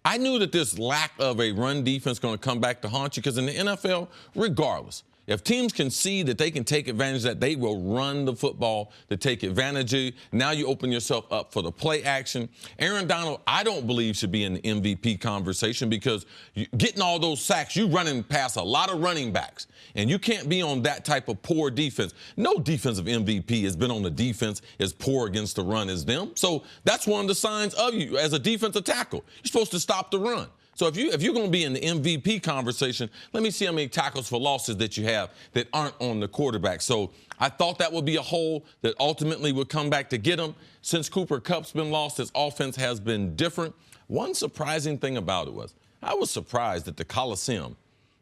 I knew that this lack of a run defense is going to come back to haunt you because in the NFL, regardless, if teams can see that they can take advantage of that, they will run the football to take advantage of you. Now you open yourself up for the play action. Aaron Donald, I don't believe, should be in the MVP conversation because getting all those sacks, you running past a lot of running backs, and you can't be on that type of poor defense. No defensive MVP has been on the defense as poor against the run as them. So that's one of the signs of you as a defensive tackle. You're supposed to stop the run. So if you're going to be in the MVP conversation, let me see how many tackles for losses that you have that aren't on the quarterback. So I thought that would be a hole that ultimately would come back to get him. Since Cooper Kupp's been lost, his offense has been different. One surprising thing about it was I was surprised at the Coliseum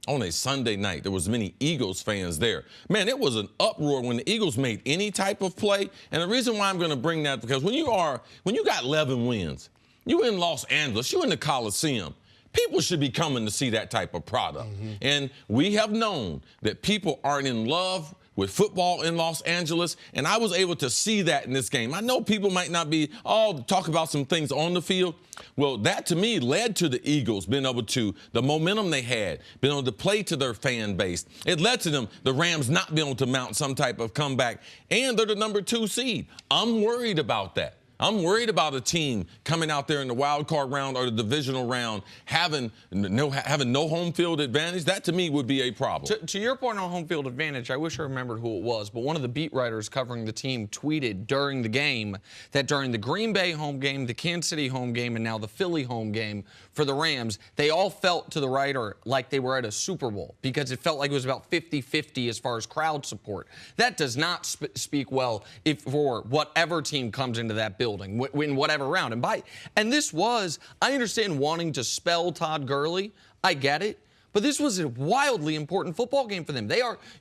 on a Sunday night. There was many Eagles fans there. Man, it was an uproar when the Eagles made any type of play. And the reason why I'm going to bring that, because when you got 11 wins, you in Los Angeles, you in the Coliseum, people should be coming to see that type of product. Mm-hmm. And we have known that people aren't in love with football in Los Angeles, and I was able to see that in this game. I know people might not be talk about some things on the field. Well, that to me led to the Eagles being able to, the momentum they had, being able to play to their fan base. It led to them, the Rams, not being able to mount some type of comeback, and they're the number 2 seed. I'm worried about that. I'm worried about a team coming out there in the wild card round or the divisional round having no home field advantage. That, to me, would be a problem. To your point on home field advantage, I wish I remembered who it was, but one of the beat writers covering the team tweeted during the game that during the Green Bay home game, the Kansas City home game, and now the Philly home game for the Rams, they all felt to the writer like they were at a Super Bowl because it felt like it was about 50-50 as far as crowd support. That does not speak well for whatever team comes into that building, win whatever round. And this was, I understand wanting to spell Todd Gurley. I get it. But this was a wildly important football game for them.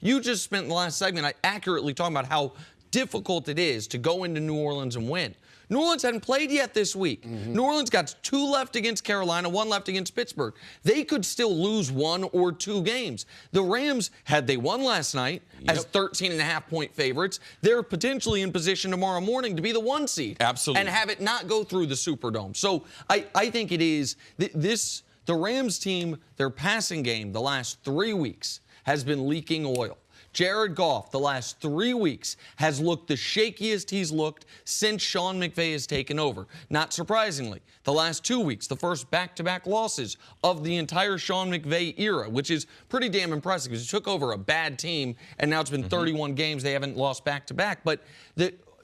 You just spent the last segment accurately talking about how difficult it is to go into New Orleans and win. New Orleans hadn't played yet this week. New Orleans got 2 left against Carolina, 1 left against Pittsburgh. They could still lose 1 or 2 games. The Rams, had they won last night as 13.5-point favorites, they're potentially in position tomorrow morning to be the 1 seed. Absolutely. And have it not go through the Superdome. So I think it is the Rams team, their passing game the last 3 weeks has been leaking oil. Jared Goff, the last 3 weeks, has looked the shakiest he's looked since Sean McVay has taken over. Not surprisingly, the last 2 weeks, the first back-to-back losses of the entire Sean McVay era, which is pretty damn impressive because he took over a bad team, and now it's been 31 games. They haven't lost back-to-back. But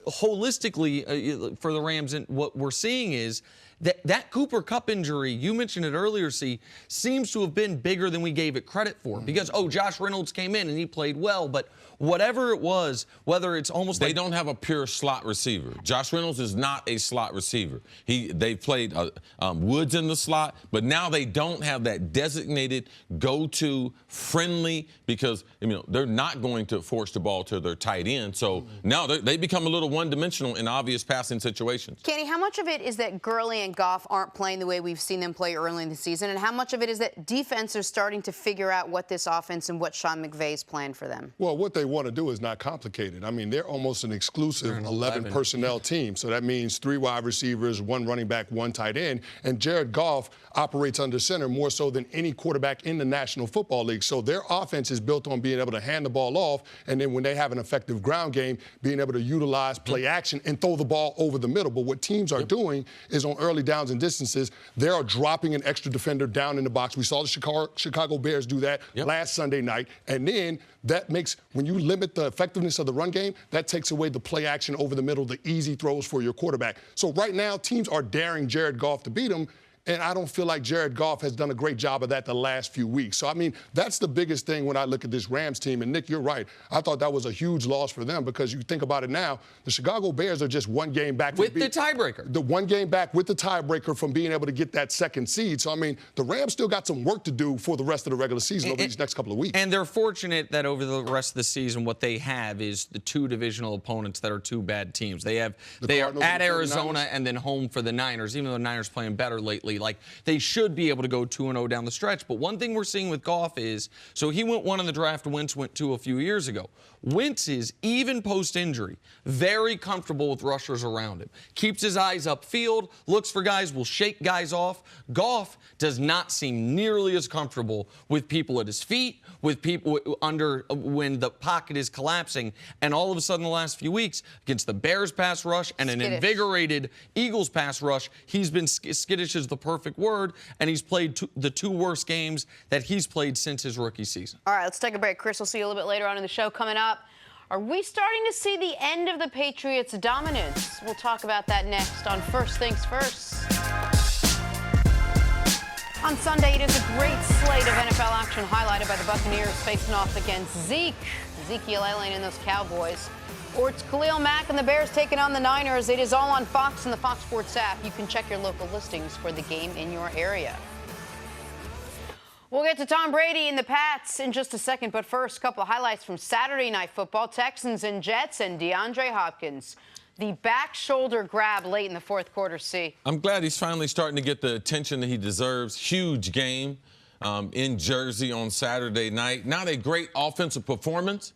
holistically, for the Rams, and what we're seeing is that Cooper Kupp injury, you mentioned it earlier, seems to have been bigger than we gave it credit for. Because, Josh Reynolds came in and he played well, but whatever it was, whether it's almost they don't have a pure slot receiver. Josh Reynolds is not a slot receiver. They played Woods in the slot, but now they don't have that designated go-to friendly because they're not going to force the ball to their tight end. So now they become a little one-dimensional in obvious passing situations. Kenny, how much of it is that Gurley and Goff aren't playing the way we've seen them play early in the season, and how much of it is that defense is starting to figure out what this offense and what Sean McVay's planned for them? Well, what they want to do is not complicated. I mean, they're almost an exclusive 11 personnel team. So that means 3 wide receivers, 1 running back, 1 tight end. And Jared Goff operates under center more so than any quarterback in the National Football League. So their offense is built on being able to hand the ball off, and then when they have an effective ground game, being able to utilize play action and throw the ball over the middle. But what teams are doing is on early downs and distances, they are dropping an extra defender down in the box. We saw the Chicago Bears do that last Sunday night. And then that makes, when you limit the effectiveness of the run game, that takes away the play action over the middle, the easy throws for your quarterback. So right now, teams are daring Jared Goff to beat them. And I don't feel like Jared Goff has done a great job of that the last few weeks. So, I mean, that's the biggest thing when I look at this Rams team. And, Nick, you're right. I thought that was a huge loss for them because you think about it now, the Chicago Bears are just 1 game back. With the tiebreaker. The 1 game back with the tiebreaker from being able to get that 2nd seed. So, I mean, the Rams still got some work to do for the rest of the regular season over these next couple of weeks. And they're fortunate that over the rest of the season, what they have is the 2 divisional opponents that are 2 bad teams. They are at Arizona and then home for the Niners, even though the Niners playing better lately. Like, they should be able to go 2-0 down the stretch. But one thing we're seeing with Goff is, so he went 1 in the draft, Wentz went 2 a few years ago. Wentz is, even post-injury, very comfortable with rushers around him. Keeps his eyes upfield, looks for guys, will shake guys off. Goff does not seem nearly as comfortable with people at his feet, with people under when the pocket is collapsing. And all of a sudden, the last few weeks, against the Bears pass rush and an invigorated Eagles pass rush, he's been skittish is the perfect word, and he's played the 2 worst games that he's played since his rookie season. All right, let's take a break. Chris, we'll see you a little bit later on in the show. Coming up, are we starting to see the end of the Patriots' dominance? We'll talk about that next on First Things First. On Sunday, it is a great slate of NFL action highlighted by the Buccaneers facing off against Ezekiel Elliott and those Cowboys. Or it's Khalil Mack and the Bears taking on the Niners. It is all on Fox and the Fox Sports app. You can check your local listings for the game in your area. We'll get to Tom Brady and the Pats in just a second, but first, a couple of highlights from Saturday Night Football. Texans and Jets and DeAndre Hopkins. The back shoulder grab late in the 4th quarter, I'm glad he's finally starting to get the attention that he deserves. Huge game in Jersey on Saturday night. Not a great offensive performance,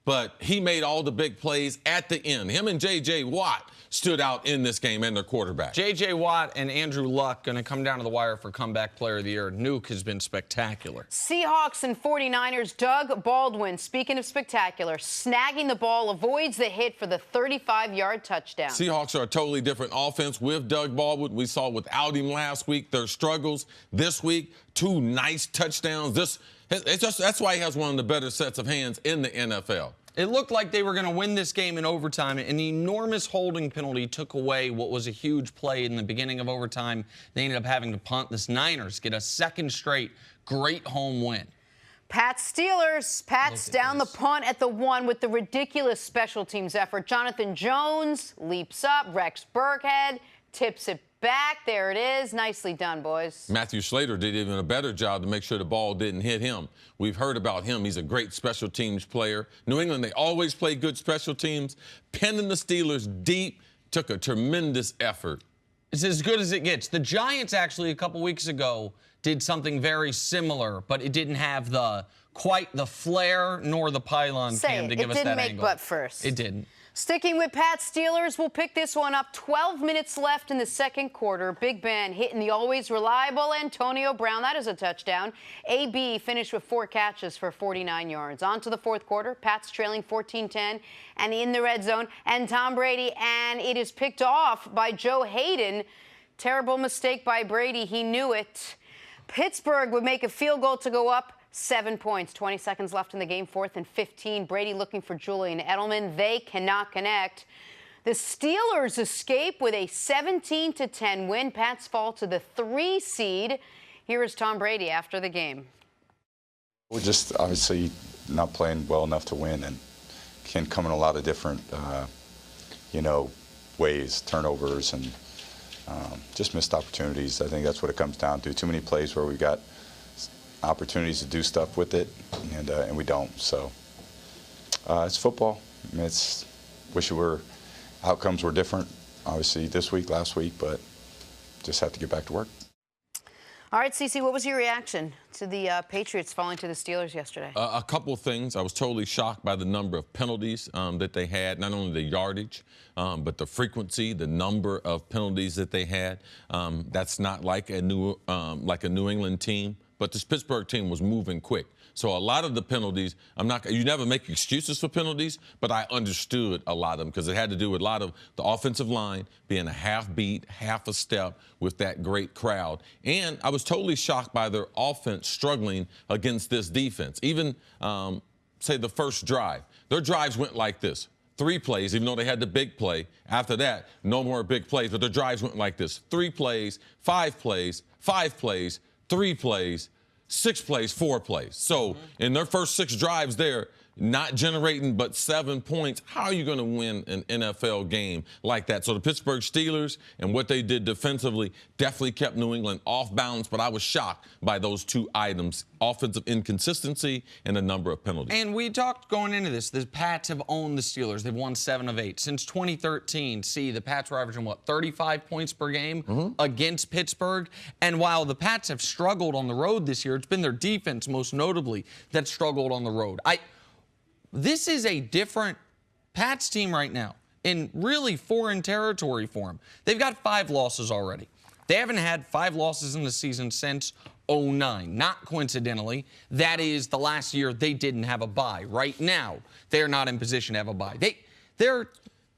but he made all the big plays at the end. Him and J.J. Watt stood out in this game and their quarterback. J.J. Watt and Andrew Luck going to come down to the wire for Comeback Player of the Year. Nuke has been spectacular. Seahawks and 49ers, Doug Baldwin, speaking of spectacular, snagging the ball, avoids the hit for the 35-yard touchdown. Seahawks are a totally different offense with Doug Baldwin. We saw without him last week their struggles. This week, 2 nice touchdowns. That's why he has one of the better sets of hands in the NFL. It looked like they were going to win this game in overtime. An enormous holding penalty took away what was a huge play in the beginning of overtime. They ended up having to punt. The Niners get a 2nd straight great home win. Pats-Steelers. Pats down the punt at the 1 with the ridiculous special teams effort. Jonathan Jones leaps up. Rex Burkhead tips it back. There it is. Nicely done, boys. Matthew Slater did even a better job to make sure the ball didn't hit him. We've heard about him. He's a great special teams player. New England, they always play good special teams. Pinning the Steelers deep took a tremendous effort. It's as good as it gets. The Giants actually a couple weeks ago did something very similar, but it didn't have quite the flair nor the pylon cam to give us that angle. It didn't make butt first. It didn't. Sticking with Pats-Steelers, we'll pick this one up. 12 minutes left in the second quarter. Big Ben hitting the always reliable Antonio Brown. That is a touchdown. AB finished with 4 catches for 49 yards. On to the fourth quarter. Pats trailing 14-10 and in the red zone. And Tom Brady, and it is picked off by Joe Hayden. Terrible mistake by Brady. He knew it. Pittsburgh would make a field goal to go up. 7 points, 20 seconds left in the game, 4th and 15. Brady looking for Julian Edelman. They cannot connect. The Steelers escape with a 17-10 win. Pats fall to the 3 seed. Here is Tom Brady after the game. We're just obviously not playing well enough to win, and can come in a lot of different, ways, turnovers, and just missed opportunities. I think that's what it comes down to. Too many plays where we got opportunities to do stuff with it, and we don't. So it's football. I mean, outcomes were different, obviously this week, last week, but just have to get back to work. All right, Cece, what was your reaction to the Patriots falling to the Steelers yesterday? A couple of things. I was totally shocked by the number of penalties that they had, not only the yardage, but the frequency, the number of penalties that they had. That's not like a New England team. But this Pittsburgh team was moving quick. So a lot of the penalties, you never make excuses for penalties, but I understood a lot of them because it had to do with a lot of the offensive line being a half beat, half a step with that great crowd. And I was totally shocked by their offense struggling against this defense. Even, say, the first drive. Their drives went like this. 3 plays, even though they had the big play. After that, no more big plays, but their drives went like this. 3 plays, 5 plays, 5 plays, 3 plays, 6 plays, 4 plays. So in their first 6 drives there, not generating but 7 points, how are you going to win an NFL game like that? So the Pittsburgh Steelers and what they did defensively definitely kept New England off balance, but I was shocked by those 2 items, offensive inconsistency and a number of penalties. And we talked going into this, the Pats have owned the Steelers. They've won 7 of 8. Since 2013, the Pats were averaging, 35 points per game against Pittsburgh. And while the Pats have struggled on the road this year, it's been their defense most notably that struggled on the road. This is a different Pats team right now in really foreign territory for them. They've got 5 losses already. They haven't had 5 losses in the season since 2009. Not coincidentally, that is the last year they didn't have a bye. Right now, they're not in position to have a bye. They're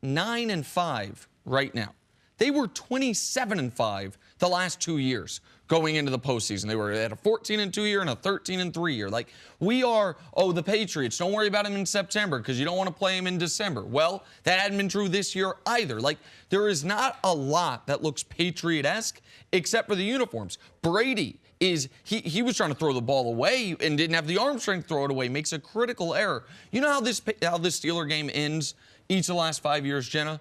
9-5 right now. They were 27-5 the last 2 years going into the postseason. They were at a 14-2 year and a 13-3 year. Like, we are, the Patriots, don't worry about them in September because you don't want to play them in December. Well, that hadn't been true this year either. Like, there is not a lot that looks Patriot-esque except for the uniforms. Brady he was trying to throw the ball away and didn't have the arm strength to throw it away. Makes a critical error. You know how this Steeler game ends each of the last 5 years, Jenna?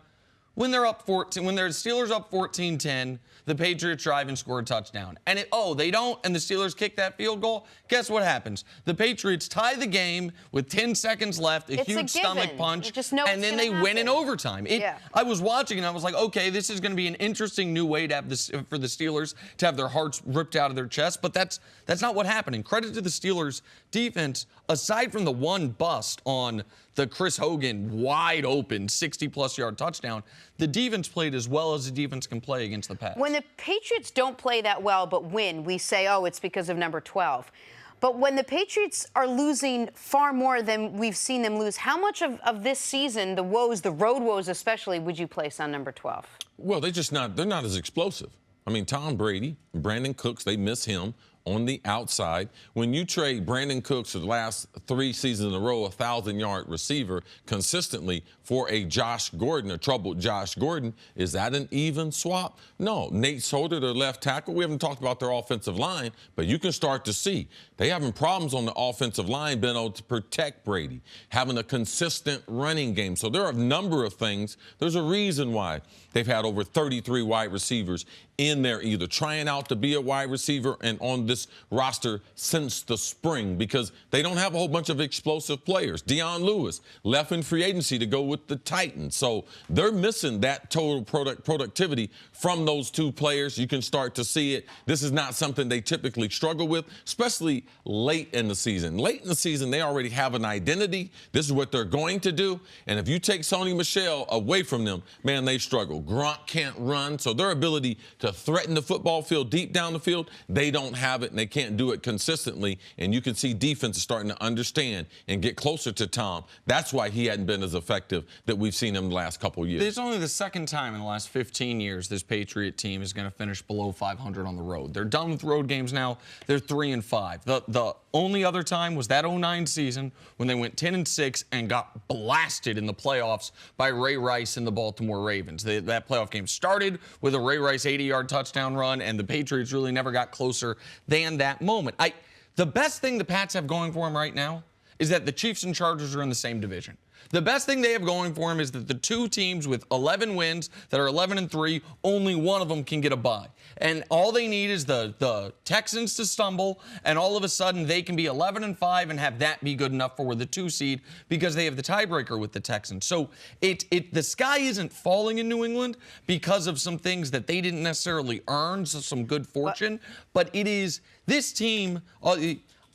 When they're up 14, when their Steelers up 14-10, the Patriots drive and score a touchdown. And they don't, and the Steelers kick that field goal. Guess what happens? The Patriots tie the game with 10 seconds left, a huge stomach punch, and then they win in overtime. I was watching and I was like, okay, this is going to be an interesting new way to have this for the Steelers to have their hearts ripped out of their chest, but that's not what happened. And credit to the Steelers defense, aside from the one bust on the Chris Hogan wide open 60-plus yard touchdown, the defense played as well as the defense can play against the Pats. When the Patriots don't play that well but win, we say, it's because of number 12. But when the Patriots are losing far more than we've seen them lose, how much of this season, the woes, the road woes especially, would you place on number 12? Well, they're not as explosive. I mean, Tom Brady, Brandon Cooks, they miss him on the outside. When you trade Brandon Cooks for the last 3 seasons in a row, 1,000-yard receiver consistently for a Josh Gordon, a troubled Josh Gordon, is that an even swap? No. Nate Solder, their left tackle, we haven't talked about their offensive line, but you can start to see they having problems on the offensive line being able to protect Brady, having a consistent running game. So there are a number of things. There's a reason why they've had over 33 wide receivers in there either trying out to be a wide receiver and on this this roster since the spring because they don't have a whole bunch of explosive players. Dion Lewis left in free agency to go with the Titans. So they're missing that total productivity from those two players. You can start to see it. This is not something they typically struggle with, especially late in the season. Late in the season, they already have an identity. This is what they're going to do. And if you take Sony Michel away from them, man, they struggle. Gronk can't run, so their ability to threaten the football field deep down the field, they don't have it, and they can't do it consistently. And you can see defense is starting to understand and get closer to Tom. That's why he hadn't been as effective that we've seen him the last couple of years. It's only the second time in the last 15 years this Patriot team is going to finish below 500 on the road. They're done with road games now. They're 3-5. The only other time was that 09 season when they went 10-6 and got blasted in the playoffs by Ray Rice and the Baltimore Ravens. That playoff game started with a Ray Rice 80-yard touchdown run, and the Patriots really never got closer than that moment. The best thing the Pats have going for them right now is that the Chiefs and Chargers are in the same division. The best thing they have going for them is that the two teams with 11 wins that are 11-3, only one of them can get a bye. And all they need is the Texans to stumble, and all of a sudden they can be 11-5 and have that be good enough for the 2 seed because they have the tiebreaker with the Texans. So the sky isn't falling in New England because of some things that they didn't necessarily earn, so some good fortune. But it is this team.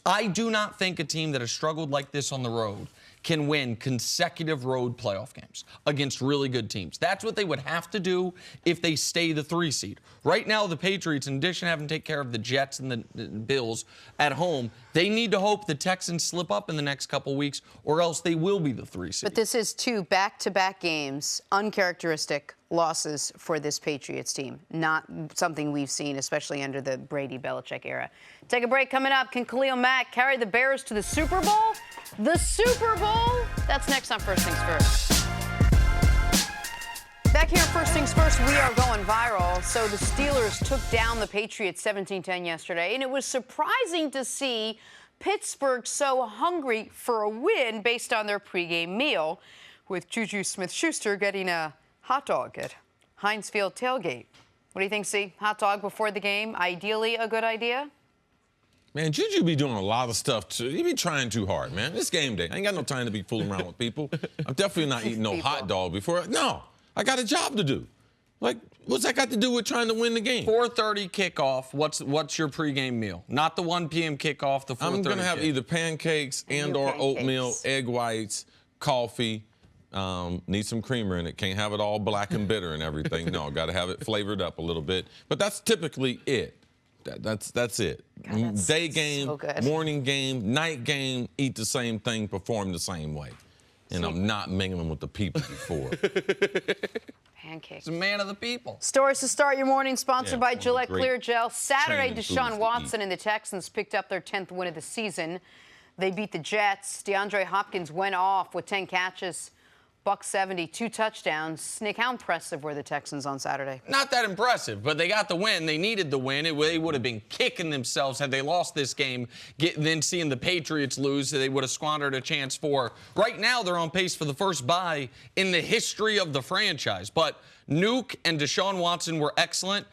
I do not think a team that has struggled like this on the road can win consecutive road playoff games against really good teams. That's what they would have to do if they stay the 3 seed. Right now, the Patriots, in addition to having to take care of the Jets and the Bills at home, they need to hope the Texans slip up in the next couple weeks, or else they will be the 3 seed. But this is 2 back-to-back games, uncharacteristic losses for this Patriots team. Not something we've seen, especially under the Brady-Belichick era. Take a break. Coming up, can Khalil Mack carry the Bears to the Super Bowl? The Super Bowl? That's next on First Things First. Back here on First Things First, we are going viral. So the Steelers took down the Patriots 17-10 yesterday, and it was surprising to see Pittsburgh so hungry for a win based on their pregame meal, with Juju Smith-Schuster getting a hot dog at Heinz Field tailgate. What do you think, C? Hot dog before the game, ideally a good idea? Man, Juju be doing a lot of stuff, too. He be trying too hard, man. It's game day. I ain't got no time to be fooling around with people. I'm definitely not eating no hot dog before. No, I got a job to do. Like, what's that got to do with trying to win the game? 4:30 kickoff. What's your pregame meal? Not the 1 p.m. kickoff, the 4:30 I'm going to have either pancakes and/or oatmeal, egg whites, coffee. Need some creamer in it. Can't have it all black and bitter and everything. No, got to have it flavored up a little bit. But that's typically it. That's it. God, day game, so morning game, night game, eat the same thing, perform the same way. And I'm not mingling with the people before. Pancakes. He's a man of the people. Stories to start your morning, sponsored by Gillette Clear Gel. Saturday, Deshaun Watson and the Texans picked up their 10th win of the season. They beat the Jets. DeAndre Hopkins went off with 10 catches. $170, 2 touchdowns. Nick, how impressive were the Texans on Saturday? Not that impressive, but they got the win. They needed the win. They would have been kicking themselves had they lost this game. Then seeing the Patriots lose, they would have squandered a chance for. Right now, they're on pace for the first bye in the history of the franchise. But Nuke and Deshaun Watson were excellent.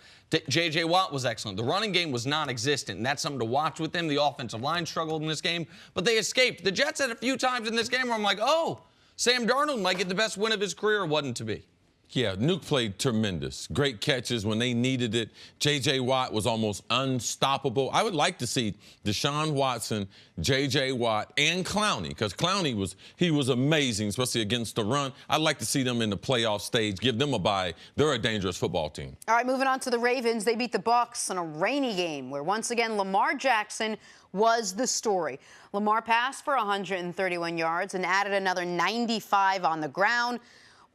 J.J. Watt was excellent. The running game was non-existent, and that's something to watch with them. The offensive line struggled in this game, but they escaped. The Jets had a few times in this game where I'm like, oh, Sam Darnold might get the best win of his career. Wasn't to be. Yeah, Nuke played tremendous. Great catches when they needed it. J.J. Watt was almost unstoppable. I would like to see Deshaun Watson, J.J. Watt, and Clowney, because Clowney was amazing, especially against the run. I'd like to see them in the playoff stage, give them a bye. They're a dangerous football team. All right, moving on to the Ravens. They beat the Bucs in a rainy game where, once again, Lamar Jackson was the story. Lamar passed for 131 yards and added another 95 on the ground.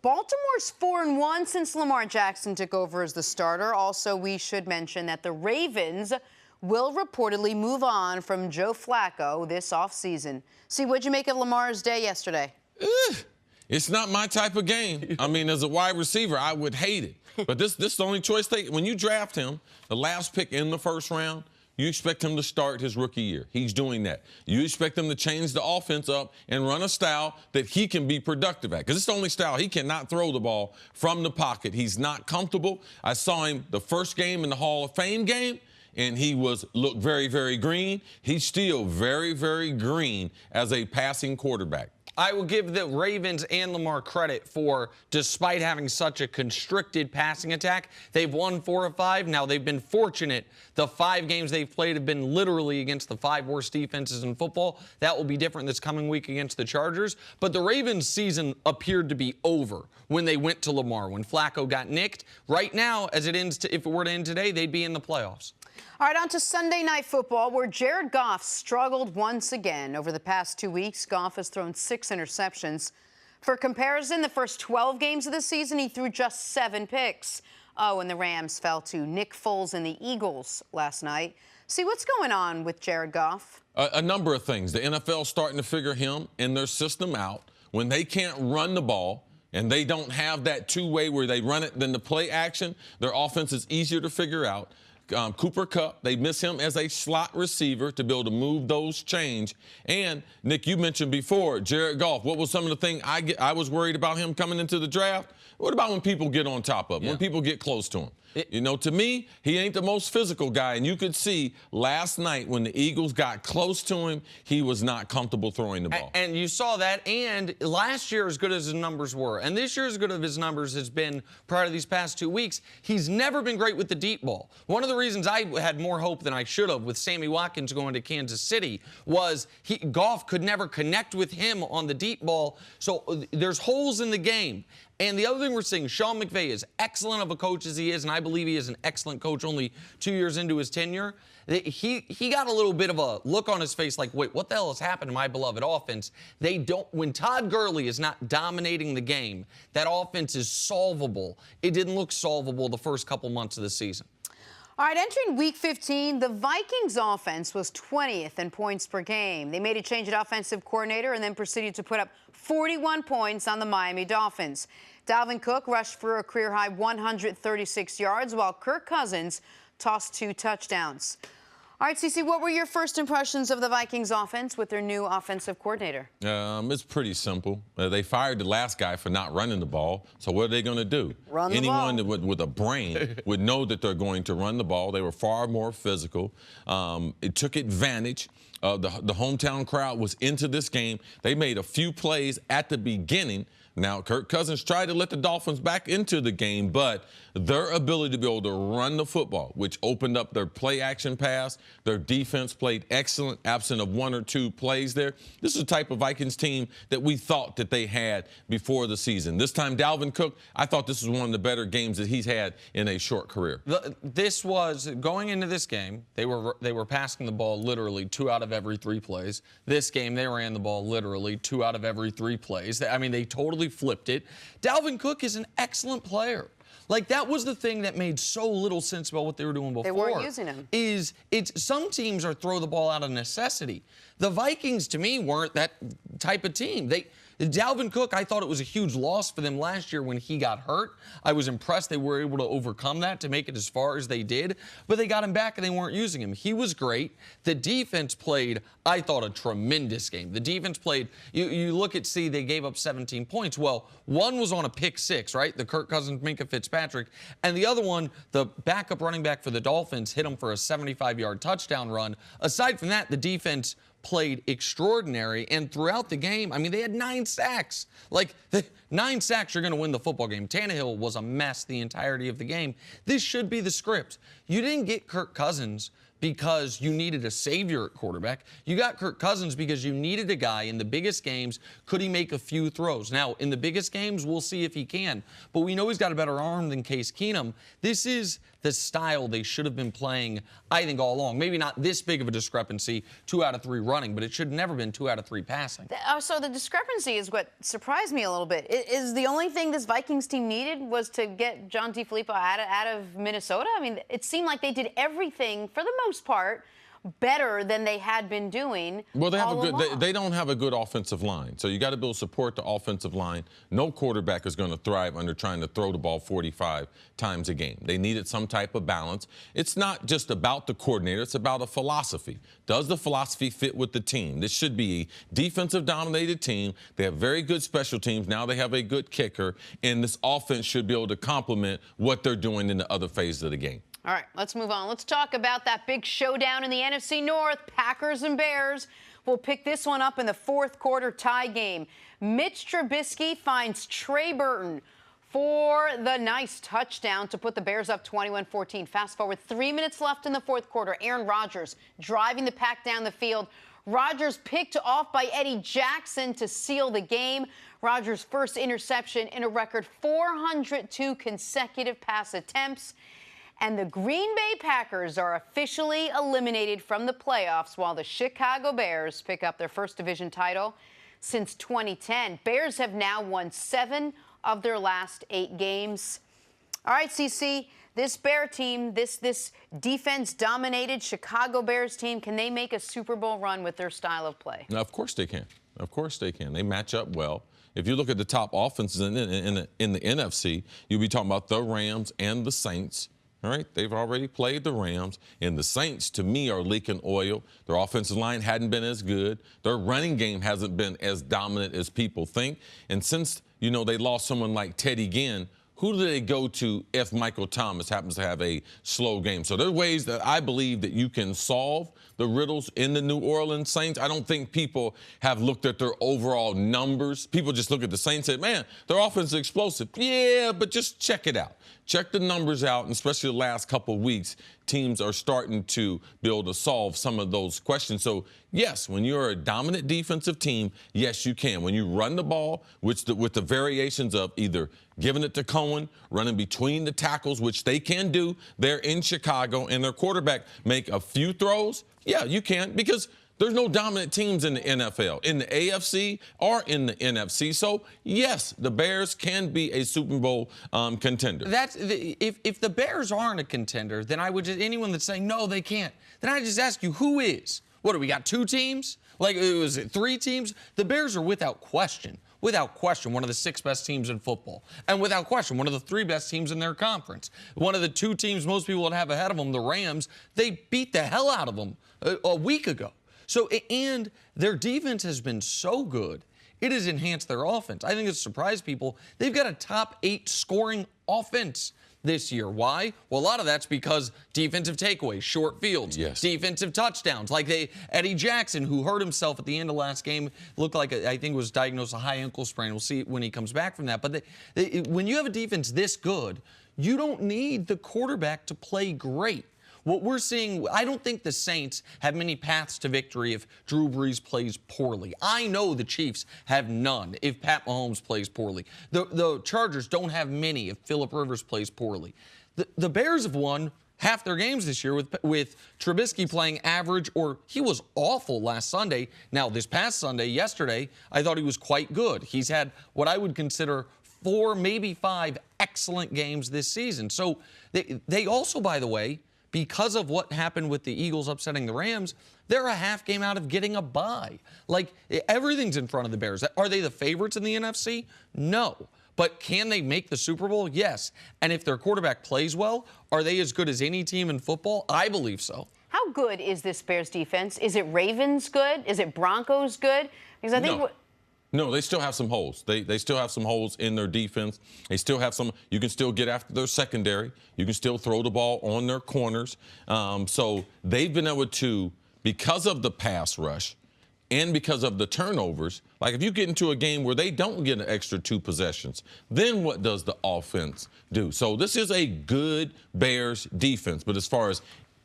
Baltimore's 4-1 since Lamar Jackson took over as the starter. Also, we should mention that the Ravens will reportedly move on from Joe Flacco this offseason. See, what'd you make of Lamar's day yesterday? It's not my type of game. I mean, as a wide receiver, I would hate it. But this is the only choice when you draft him, the last pick in the first round, you expect him to start his rookie year. He's doing that. You expect him to change the offense up and run a style that he can be productive at. Because it's the only style. He cannot throw the ball from the pocket. He's not comfortable. I saw him the first game in the Hall of Fame game, and he looked very, very green, he's still very, very green as a passing quarterback. I will give the Ravens and Lamar credit for, despite having such a constricted passing attack, they've won 4 of 5. Now, they've been fortunate. The 5 games they've played have been literally against the 5 worst defenses in football. That will be different this coming week against the Chargers. But the Ravens' season appeared to be over when they went to Lamar, when Flacco got nicked. Right now, as it ends, if it were to end today, they'd be in the playoffs. All right, on to Sunday Night Football, where Jared Goff struggled once again. Over the past 2 weeks, Goff has thrown 6 interceptions. For comparison, the first 12 games of the season, he threw just 7 picks. Oh, and the Rams fell to Nick Foles and the Eagles last night. See, what's going on with Jared Goff? A number of things. The NFL's starting to figure him and their system out. When they can't run the ball, and they don't have that two-way where they run it, then the play action, their offense is easier to figure out. Cooper Kupp, they miss him as a slot receiver to be able to move those chains. And, Nick, you mentioned before, Jared Goff. What was some of the things I was worried about him coming into the draft? What about when people get on top of him, when people get close to him? To me, he ain't the most physical guy. And you could see last night when the Eagles got close to him, he was not comfortable throwing the ball. And you saw that. And last year, as good as his numbers were, and this year, as good as his numbers has been prior to these past 2 weeks, he's never been great with the deep ball. One of the reasons I had more hope than I should have with Sammy Watkins going to Kansas City was Goff could never connect with him on the deep ball. So there's holes in the game. And the other thing we're seeing, Sean McVay, is excellent of a coach as he is, and I believe he is an excellent coach only 2 years into his tenure. He got a little bit of a look on his face like, wait, what the hell has happened to my beloved offense? When Todd Gurley is not dominating the game, that offense is solvable. It didn't look solvable the first couple months of the season. All right, entering Week 15, the Vikings offense was 20th in points per game. They made a change at offensive coordinator and then proceeded to put up 41 points on the Miami Dolphins. Dalvin Cook rushed for a career-high 136 yards, while Kirk Cousins tossed 2 touchdowns. All right, Cece, what were your first impressions of the Vikings offense with their new offensive coordinator? It's pretty simple. They fired the last guy for not running the ball. So what are they going to do? Run the ball. Anyone with a brain would know that they're going to run the ball. They were far more physical. It took advantage. The hometown crowd was into this game. They made a few plays at the beginning. Now, Kirk Cousins tried to let the Dolphins back into the game, but their ability to be able to run the football, which opened up their play-action pass, their defense played excellent, absent of 1 or 2 plays there. This is the type of Vikings team that we thought that they had before the season. This time, Dalvin Cook, I thought this was one of the better games that he's had in a short career. This was, going into this game, they were passing the ball literally 2 out of every 3 plays. This game, they ran the ball literally 2 out of every 3 plays. I mean, they totally flipped it. Dalvin Cook is an excellent player. Like, that was the thing that made so little sense about what they were doing before. They weren't using him. Some teams are throw the ball out of necessity. The Vikings, to me, weren't that type of team. Dalvin Cook, I thought it was a huge loss for them last year when he got hurt. I was impressed they were able to overcome that to make it as far as they did. But they got him back and they weren't using him. He was great. The defense played, I thought, a tremendous game. The defense played, you look at, they gave up 17 points. Well, one was on a pick 6, right? The Kirk Cousins, Minka Fitzpatrick. And the other one, the backup running back for the Dolphins, hit him for a 75-yard touchdown run. Aside from that, the defense played extraordinary, and throughout the game, I mean, they had 9 sacks. Like, 9 sacks, you're going to win the football game. Tannehill was a mess the entirety of the game. This should be the script. You didn't get Kirk Cousins because you needed a savior at quarterback. You got Kirk Cousins because you needed a guy in the biggest games. Could he make a few throws? Now, in the biggest games, we'll see if he can. But we know he's got a better arm than Case Keenum. This is the style they should have been playing, I think, all along. Maybe not this big of a discrepancy, 2 out of 3 running, but it should have never been 2 out of 3 passing. So the discrepancy is what surprised me a little bit. Is the only thing this Vikings team needed was to get John DeFilippo out of Minnesota? I mean, it seemed like they did everything, for the most part, better than they had been doing. Well, they don't have a good offensive line, so you got to be able to support the offensive line. No quarterback is going to thrive under trying to throw the ball 45 times a game. They needed some type of balance. It's not just about the coordinator, it's about a philosophy. Does the philosophy fit with the team? This should be a defensive dominated team. They have very good special teams. Now they have a good kicker, and this offense should be able to complement what they're doing in the other phases of the game. All right, let's move on. Let's talk about that big showdown in the NFC North. Packers and Bears. We'll pick this one up in the fourth quarter tie game. Mitch Trubisky finds Trey Burton for the nice touchdown to put the Bears up 21-14. Fast forward 3 minutes left in the fourth quarter. Aaron Rodgers driving the pack down the field. Rodgers picked off by Eddie Jackson to seal the game. Rodgers' first interception in a record 402 consecutive pass attempts. And the Green Bay Packers are officially eliminated from the playoffs while the Chicago Bears pick up their first division title since 2010. Bears have now won 7 of their last 8 games. All right, CC, this Bear team, this defense-dominated Chicago Bears team, can they make a Super Bowl run with their style of play? Now, of course they can. Of course they can. They match up well. If you look at the top offenses in the NFC, you'll be talking about the Rams and the Saints. All right, they've already played the Rams, and the Saints, to me, are leaking oil. Their offensive line hadn't been as good. Their running game hasn't been as dominant as people think. And since, they lost someone like Teddy Ginn, who do they go to if Michael Thomas happens to have a slow game? So there are ways that I believe that you can solve the riddles in the New Orleans Saints. I don't think people have looked at their overall numbers. People just look at the Saints and say, man, their offense is explosive. Yeah, but just check it out. Check the numbers out, and especially the last couple of weeks, teams are starting to be able to solve some of those questions. So, yes, when you're a dominant defensive team, yes, you can. When you run the ball, with the variations of either giving it to Cohen, running between the tackles, which they can do, they're in Chicago, and their quarterback make a few throws, yeah, you can, because there's no dominant teams in the NFL, in the AFC or in the NFC. So, yes, the Bears can be a Super Bowl contender. If the Bears aren't a contender, then I would just, anyone that's saying, no, they can't, then I just ask you, who is? What, do we got 2 teams? Like, was it 3 teams? The Bears are without question, one of the 6 best teams in football. And without question, one of the 3 best teams in their conference. One of the 2 teams most people would have ahead of them, the Rams, they beat the hell out of them a week ago. So, and their defense has been so good, it has enhanced their offense. I think it's surprised people. They've got a top 8 scoring offense this year. Why? Well, a lot of that's because defensive takeaways, short fields, defensive touchdowns. Like Eddie Jackson, who hurt himself at the end of last game, looked like, I think was diagnosed a high ankle sprain. We'll see when he comes back from that. But when you have a defense this good, you don't need the quarterback to play great. What we're seeing, I don't think the Saints have many paths to victory if Drew Brees plays poorly. I know the Chiefs have none if Pat Mahomes plays poorly. The Chargers don't have many if Phillip Rivers plays poorly. The Bears have won half their games this year with Trubisky playing average, or he was awful last Sunday. Now, this past Sunday, yesterday, I thought he was quite good. He's had what I would consider 4, maybe 5 excellent games this season. So they also, by the way, because of what happened with the Eagles upsetting the Rams, they're a half game out of getting a bye. Like, everything's in front of the Bears. Are they the favorites in the NFC? No. But can they make the Super Bowl? Yes. And if their quarterback plays well, are they as good as any team in football? I believe so. How good is this Bears defense? Is it Ravens good? Is it Broncos good? Because I think No, they still have some holes. They still have some holes in their defense. They still have some. You can still get after their secondary. You can still throw the ball on their corners. So they've been able to, because of the pass rush and because of the turnovers, like if you get into a game where they don't get an extra 2 possessions, then what does the offense do? So this is a good Bears defense. But as far as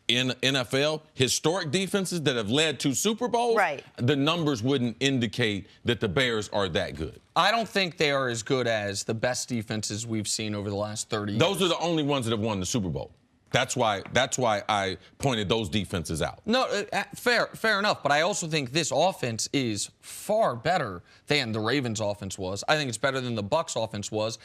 in NFL, historic defenses that have led to Super Bowls, the numbers wouldn't indicate that the Bears are that good. I don't think they are as good as the best defenses we've seen over the last 30 years. Those are the only ones that have won the Super Bowl. That's why I pointed those defenses out. No, fair enough. But I also think this offense is far better than the Ravens' offense was. I think it's better than the Bucs' offense was.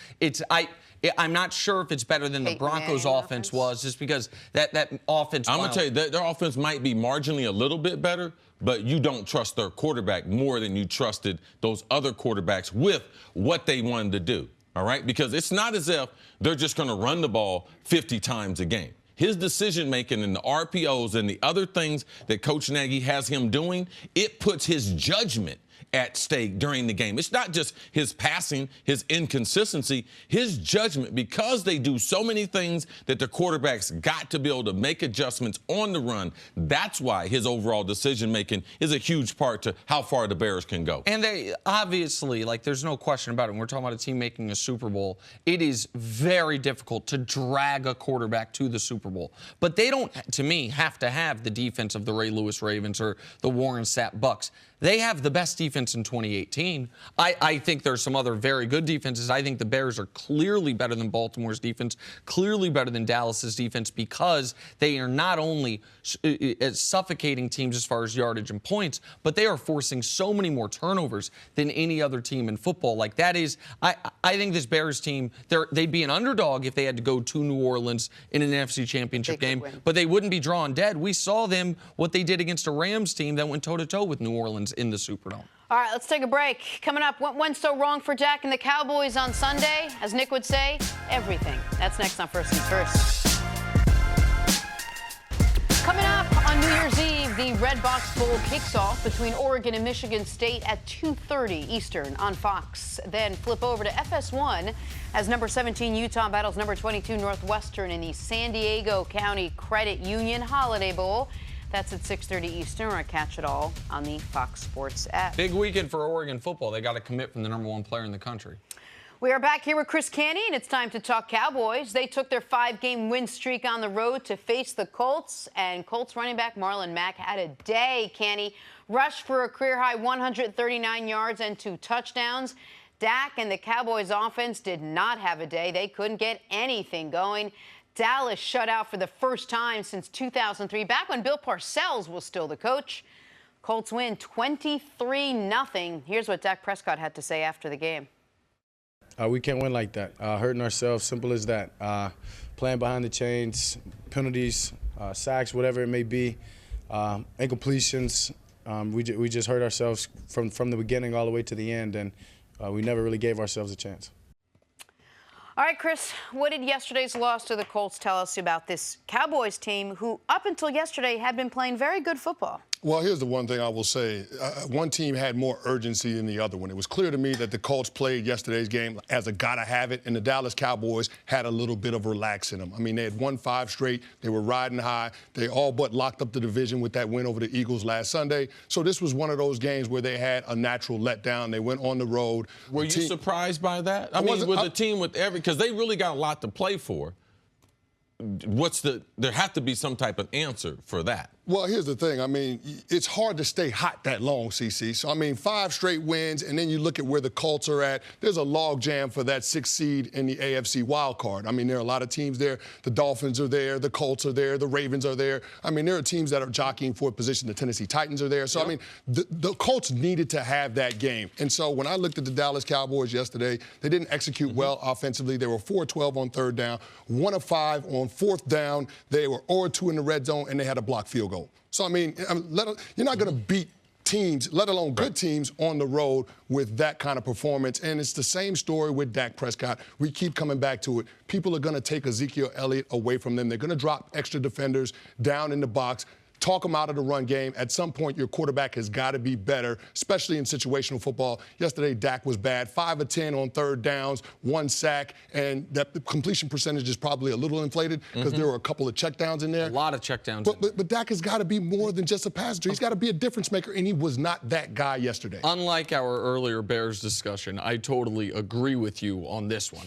I'm not sure if it's better than the Broncos' offense was, just because that offense. I'm gonna tell you their offense might be marginally a little bit better, but you don't trust their quarterback more than you trusted those other quarterbacks with what they wanted to do. All right? Because it's not as if they're just going to run the ball 50 times a game. His decision-making and the RPOs and the other things that Coach Nagy has him doing, it puts his judgment at stake during the game. It's not just his passing, his inconsistency, his judgment, because they do so many things that the quarterbacks got to be able to make adjustments on the run. That's why his overall decision-making is a huge part to how far the Bears can go. And they obviously, like, there's no question about it. When we're talking about a team making a Super Bowl, it is very difficult to drag a quarterback to the Super Bowl. But they don't, to me, have to have the defense of the Ray Lewis Ravens or the Warren Sapp Bucks. They have the best defense in 2018. I think there's some other very good defenses. I think the Bears are clearly better than Baltimore's defense, clearly better than Dallas's defense, because they are not only suffocating teams as far as yardage and points, but they are forcing so many more turnovers than any other team in football. Like, that is, I think this Bears team, they'd be an underdog if they had to go to New Orleans in an NFC Championship game, but they wouldn't be drawn dead. We saw them, what they did against a Rams team that went toe-to-toe with New Orleans in the Superdome. All right, let's take a break. Coming up, what went so wrong for Dak and the Cowboys on Sunday? As Nick would say, everything. That's next on First Things First. Coming up on New Year's Eve, the Red Box Bowl kicks off between Oregon and Michigan State at 2:30 Eastern on Fox. Then flip over to FS1 as number 17 Utah battles number 22 Northwestern in the San Diego County Credit Union Holiday Bowl. That's at 6:30 Eastern, or catch it all on the Fox Sports app. Big weekend for Oregon football. They got to commit from the #1 player in the country. We are back here with Cris, and it's time to talk Cowboys. They took their 5-game win streak on the road to face the Colts, and Colts running back Marlon Mack had a day. Canny rushed for a career-high 139 yards and 2 touchdowns. Dak and the Cowboys offense did not have a day. They couldn't get anything going. Dallas shut out for the first time since 2003, back when Bill Parcells was still the coach. Colts win 23-0. Here's what Dak Prescott had to say after the game. We can't win like that. Hurting ourselves, simple as that. Playing behind the chains, penalties, sacks, whatever it may be, incompletions. We just hurt ourselves from the beginning all the way to the end, and we never really gave ourselves a chance. All right, Cris, what did yesterday's loss to the Colts tell us about this Cowboys team who, up until yesterday, had been playing very good football? Well, here's the one thing I will say. One team had more urgency than the other one. It was clear to me that the Colts played yesterday's game as a gotta have it, and the Dallas Cowboys had a little bit of relax in them. I mean, they had won 5 straight. They were riding high. They all but locked up the division with that win over the Eagles last Sunday. So this was one of those games where they had a natural letdown. They went on the road. Were you surprised by that? I mean, with a team with because they really got a lot to play for. There have to be some type of answer for that. Well, here's the thing. I mean, it's hard to stay hot that long, CC. So, I mean, 5 straight wins, and then you look at where the Colts are at. There's a log jam for that 6th seed in the AFC wild card. I mean, there are a lot of teams there. The Dolphins are there. The Colts are there. The Ravens are there. I mean, there are teams that are jockeying for a position. The Tennessee Titans are there. So, I mean, the Colts needed to have that game. And so when I looked at the Dallas Cowboys yesterday, they didn't execute well offensively. They were 4-12 on 3rd down, 1 of 5 on 4th down. They were 0-2 in the red zone, and they had a blocked field goal. So, I mean, you're not going to beat teams, let alone good teams, on the road with that kind of performance. And it's the same story with Dak Prescott. We keep coming back to it. People are going to take Ezekiel Elliott away from them. They're going to drop extra defenders down in the box, talk them out of the run game. At some point, your quarterback has got to be better, especially in situational football. Yesterday, Dak was bad. 5 of 10 on 3rd downs, 1 sack, and that the completion percentage is probably a little inflated because there were a couple of checkdowns in there. A lot of checkdowns. But Dak has got to be more than just a passer. He's got to be a difference maker, and he was not that guy yesterday. Unlike our earlier Bears discussion, I totally agree with you on this one.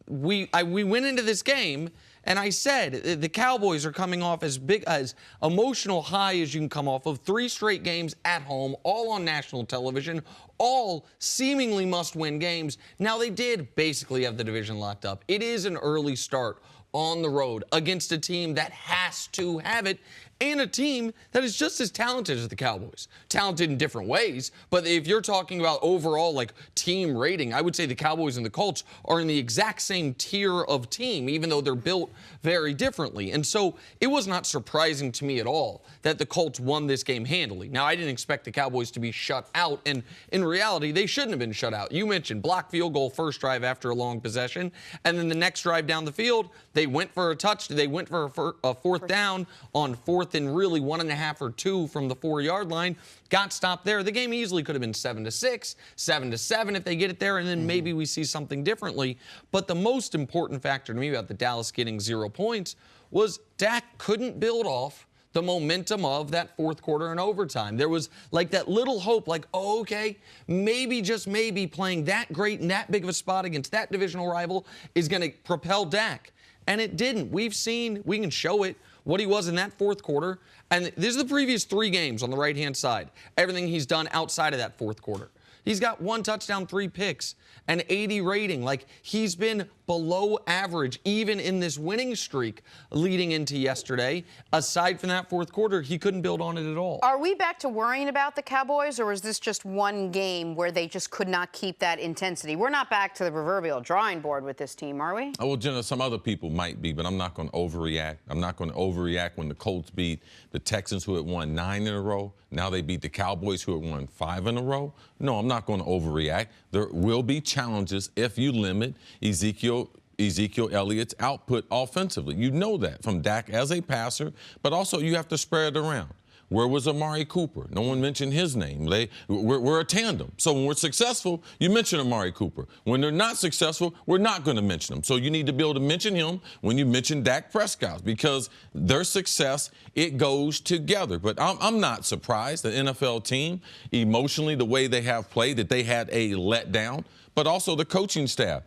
We went into this game, and I said the Cowboys are coming off as big as emotional high as you can come off of 3 straight games at home, all on national television, all seemingly must-win games. Now, they did basically have the division locked up. It is an early start on the road against a team that has to have it, and a team that is just as talented as the Cowboys. Talented in different ways, but if you're talking about overall, like, team rating, I would say the Cowboys and the Colts are in the exact same tier of team, even though they're built very differently. And so it was not surprising to me at all that the Colts won this game handily. Now, I didn't expect the Cowboys to be shut out, and in reality, they shouldn't have been shut out. You mentioned block field goal first drive after a long possession, and then the next drive down the field, they went for a touch. They went for a 4th down on 4th 4th and really 1.5 or 2 from the 4-yard line. Got stopped there. The game easily could have been 7-6, 7-7 if they get it there, and then maybe we see something differently. But the most important factor to me about the Dallas getting 0 points was Dak couldn't build off the momentum of that 4th quarter and overtime. There was like that little hope, like, oh, okay, maybe, just maybe, playing that great and that big of a spot against that divisional rival is going to propel Dak. And it didn't. We've seen, we can show it, what he was in that 4th quarter. And this is the previous 3 games on the right-hand side. Everything he's done outside of that 4th quarter. He's got 1 touchdown, 3 picks, an 80 rating. Like, he's been below average, even in this winning streak leading into yesterday. Aside from that 4th quarter, he couldn't build on it at all. Are we back to worrying about the Cowboys, or is this just one game where they just could not keep that intensity? We're not back to the proverbial drawing board with this team, are we? Well, Jenna, some other people might be, but I'm not going to overreact. I'm not going to overreact when the Colts beat the Texans, who had won 9 in a row. Now they beat the Cowboys, who had won 5 in a row. No, I'm not going to overreact. There will be challenges if you limit Ezekiel Elliott's output offensively. You know that from Dak as a passer, but also you have to spread it around. Where was Amari Cooper? No one mentioned his name. We're a tandem. So when we're successful, you mention Amari Cooper. When they're not successful, we're not going to mention him. So you need to be able to mention him when you mention Dak Prescott, because their success, it goes together. But I'm not surprised, the NFL team, emotionally, the way they have played, that they had a letdown, but also the coaching staff.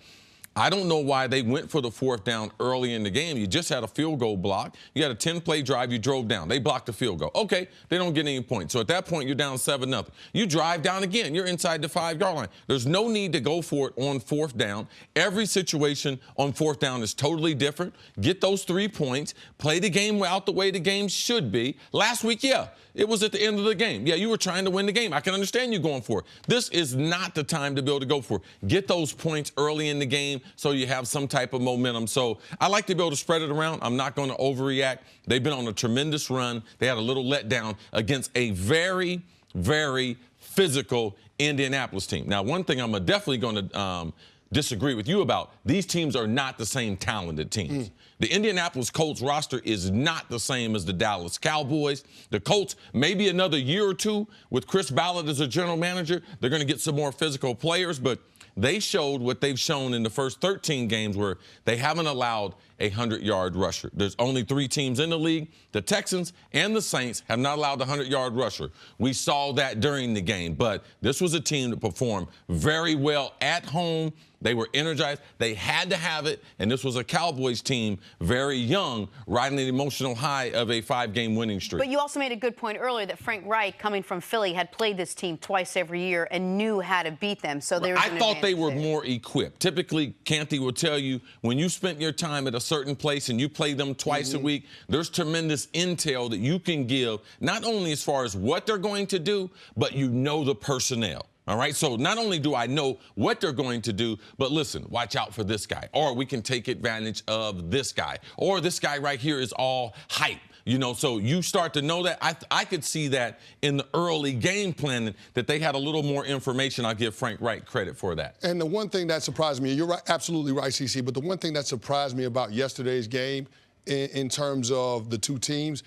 I don't know why they went for the 4th down early in the game. You just had a field goal block. You had a 10-play drive. You drove down. They blocked the field goal. Okay, they don't get any points. So at that point, you're down 7-0. You drive down again. You're inside the 5-yard line. There's no need to go for it on 4th down. Every situation on 4th down is totally different. Get those 3 points. Play the game out the way the game should be. Last week, yeah, it was at the end of the game. Yeah, you were trying to win the game. I can understand you going for it. This is not the time to be able to go for it. Get those points early in the game so you have some type of momentum. So I like to be able to spread it around. I'm not going to overreact. They've been on a tremendous run. They had a little letdown against a very, very physical Indianapolis team. Now, one thing I'm definitely going to disagree with you about, these teams are not the same talented teams. The Indianapolis Colts roster is not the same as the Dallas Cowboys. The Colts, maybe another year or 2 with Chris Ballard as a general manager, they're going to get some more physical players, but they showed what they've shown in the first 13 games, where they haven't allowed a 100-yard rusher. There's only 3 teams in the league. The Texans and the Saints have not allowed a 100-yard rusher. We saw that during the game, but this was a team that performed very well at home. They were energized. They had to have it, and this was a Cowboys team, very young, riding the emotional high of a 5-game winning streak. But you also made a good point earlier that Frank Wright, coming from Philly, had played this team twice every year and knew how to beat them. So there's I thought they were more equipped. Typically, Canty will tell you, when you spent your time at a certain place and you play them twice a week, there's tremendous intel that you can give, not only as far as what they're going to do, but you know the personnel. All right, so not only do I know what they're going to do, but listen, watch out for this guy, or we can take advantage of this guy, or this guy right here is all hype. You know, so you start to know that. I could see that in the early game planning, that they had a little more information. I'll give Frank Wright credit for that. And the one thing that surprised me, you're right, absolutely right, CC, but the one thing that surprised me about yesterday's game in terms of the 2 teams,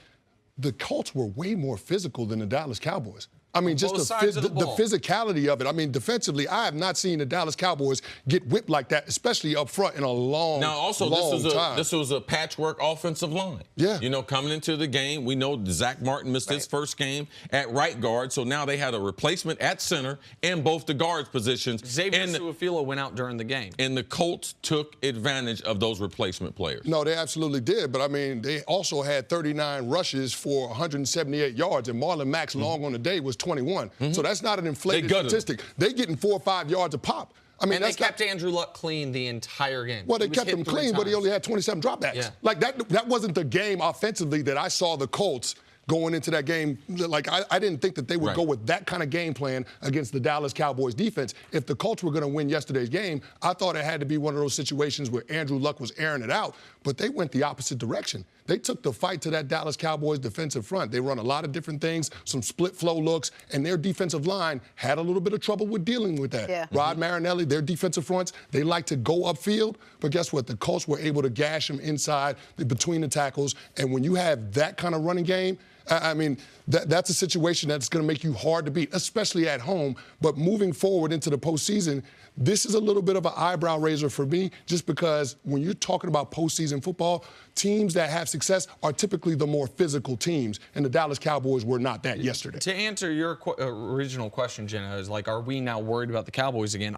the Colts were way more physical than the Dallas Cowboys. I mean, just the physicality of it. I mean, defensively, I have not seen the Dallas Cowboys get whipped like that, especially up front in a long, now, also, long time. This was a patchwork offensive line. Yeah. You know, coming into the game, we know Zach Martin missed his first game at right guard, so now they had a replacement at center and both the guards positions. Xavier Su'a-Filo went out during the game. And the Colts took advantage of those replacement players. No, they absolutely did. But, I mean, they also had 39 rushes for 178 yards, and Marlon Mack's long on the day was 21. So that's not an inflated statistic. They're getting 4 or 5 yards a pop. I mean, and they kept Andrew Luck clean the entire game. Well, they kept him clean, but he only had 27 dropbacks. Yeah. Like, that wasn't the game offensively that I saw the Colts going into that game. Like, I didn't think that they would go with that kind of game plan against the Dallas Cowboys defense. If the Colts were going to win yesterday's game, I thought it had to be one of those situations where Andrew Luck was airing it out. but they went the opposite direction. They took the fight to that Dallas Cowboys defensive front. They run a lot of different things, some split flow looks, and their defensive line had a little bit of trouble with dealing with that. Yeah. Rod Marinelli, their defensive fronts, they like to go upfield, but guess what? The Colts were able to gash them inside, between the tackles, and when you have that kind of running game, I mean, that's a situation that's going to make you hard to beat, especially at home. But moving forward into the postseason, this is a little bit of an eyebrow raiser for me, just because when you're talking about postseason football, teams that have success are typically the more physical teams, and the Dallas Cowboys were not that yesterday. To answer your original question, Jenna, is like, are we now worried about the Cowboys again?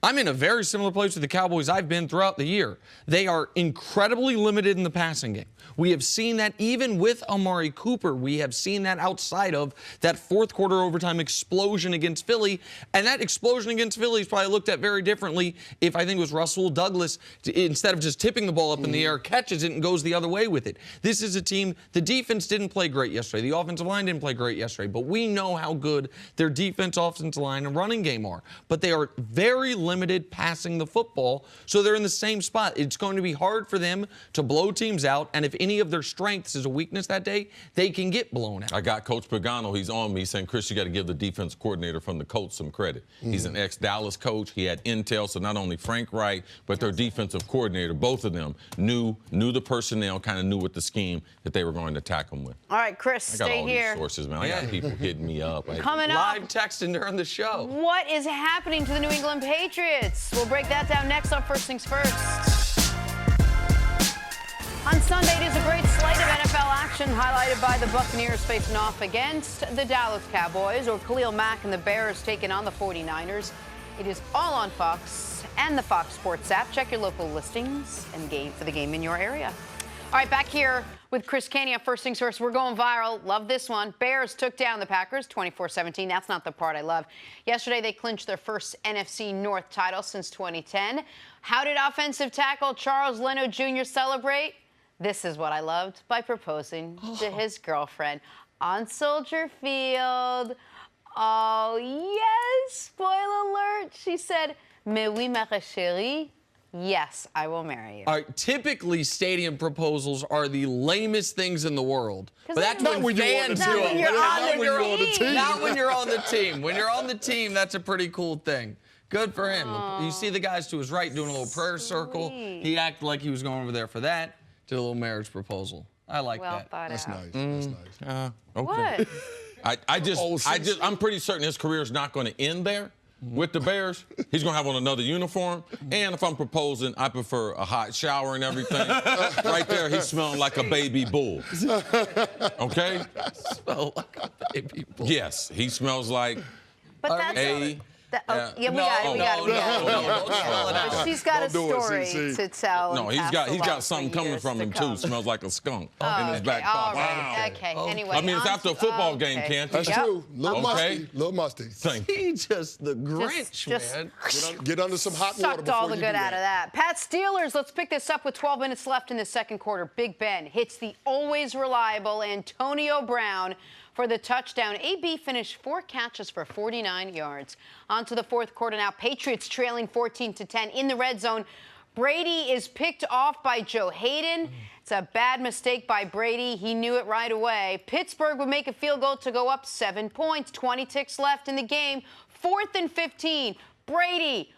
I'm in a very similar place with the Cowboys I've been throughout the year. They are incredibly limited in the passing game. We have seen that even with Amari Cooper. We have seen that outside of that fourth quarter overtime explosion against Philly. And that explosion against Philly is probably looked at very differently if I think it was Russell Douglas, instead of just tipping the ball up in the air, catches it and goes the other way with it. This is a team, the defense didn't play great yesterday. The offensive line didn't play great yesterday. But we know how good their defense, offensive line, and running game are. But they are very limited passing the football, so they're in the same spot. It's going to be hard for them to blow teams out, and if any of their strengths is a weakness that day, they can get blown out. I got Coach Pagano. He's on me saying, Chris, you got to give the defense coordinator from the Colts some credit. He's an ex-Dallas coach. He had intel, so not only Frank Wright, but their defensive coordinator, both of them knew the personnel, kind of knew what the scheme that they were going to attack them with. All right, Chris, I got stay all here. these sources, man. I got people hitting me up. Coming up, Live texting during the show. what is happening to the New England Patriots? We'll break that down next on First Things First. On Sunday, it is a great slate of NFL action highlighted by the Buccaneers facing off against the Dallas Cowboys, or Khalil Mack and the Bears taking on the 49ers. It is all on Fox and the Fox Sports app. Check your local listings and game for the game in your area. All right, back here with Chris Caney on First Things First. We're going viral. Love this one. Bears took down the Packers 24-17. That's not the part I love. Yesterday, they clinched their first NFC North title since 2010. How did offensive tackle Charles Leno Jr. celebrate? This is what I loved, by proposing to his girlfriend on Soldier Field. Oh, yes, spoiler alert. She said, "Mais oui, ma chérie. Yes, I will marry you." All right, typically, stadium proposals are the lamest things in the world. But that's Not when you're on the fans team. do it. Not when you're on the team. Not when you're on the team. When you're on the team, that's a pretty cool thing. Good for him. You see the guys to his right doing a little prayer circle. He acted like he was going over there for that. Did a little marriage proposal. I like Well that. thought That's out. nice. That's nice. Okay. What? I'm pretty certain his career is not going to end there with the Bears. He's going to have on another uniform. And if I'm proposing, I prefer a hot shower and everything. Right there, he's smelling like a baby bull. Okay? Smell like a baby bull. Yes, he smells like But that's a... yeah, we got it. Don't spell it out. She's got a Don't do it, story CC. to tell. No, and he's pass got along something for coming years from to him, come. too. Smells like a skunk Oh, in his back all pocket. right. Okay. Anyway. I mean, it's after a football game, can't That's he? true. Little Okay. musty. Little musty. Thank you. He just the Grinch, just- man. Get under some hot water Sucked before all the you good do out of that. Pats-Steelers, let's pick this up with 12 minutes left in the second quarter. Big Ben hits the always reliable Antonio Brown for the touchdown. AB finished 4 catches for 49 yards. On to the fourth quarter now. Patriots trailing 14-10 in the red zone. Brady is picked off by Joe Hayden. It's a bad mistake by Brady. He knew it right away. Pittsburgh would make a field goal to go up 7 points. 20 ticks left in the game. 4th and 15. Brady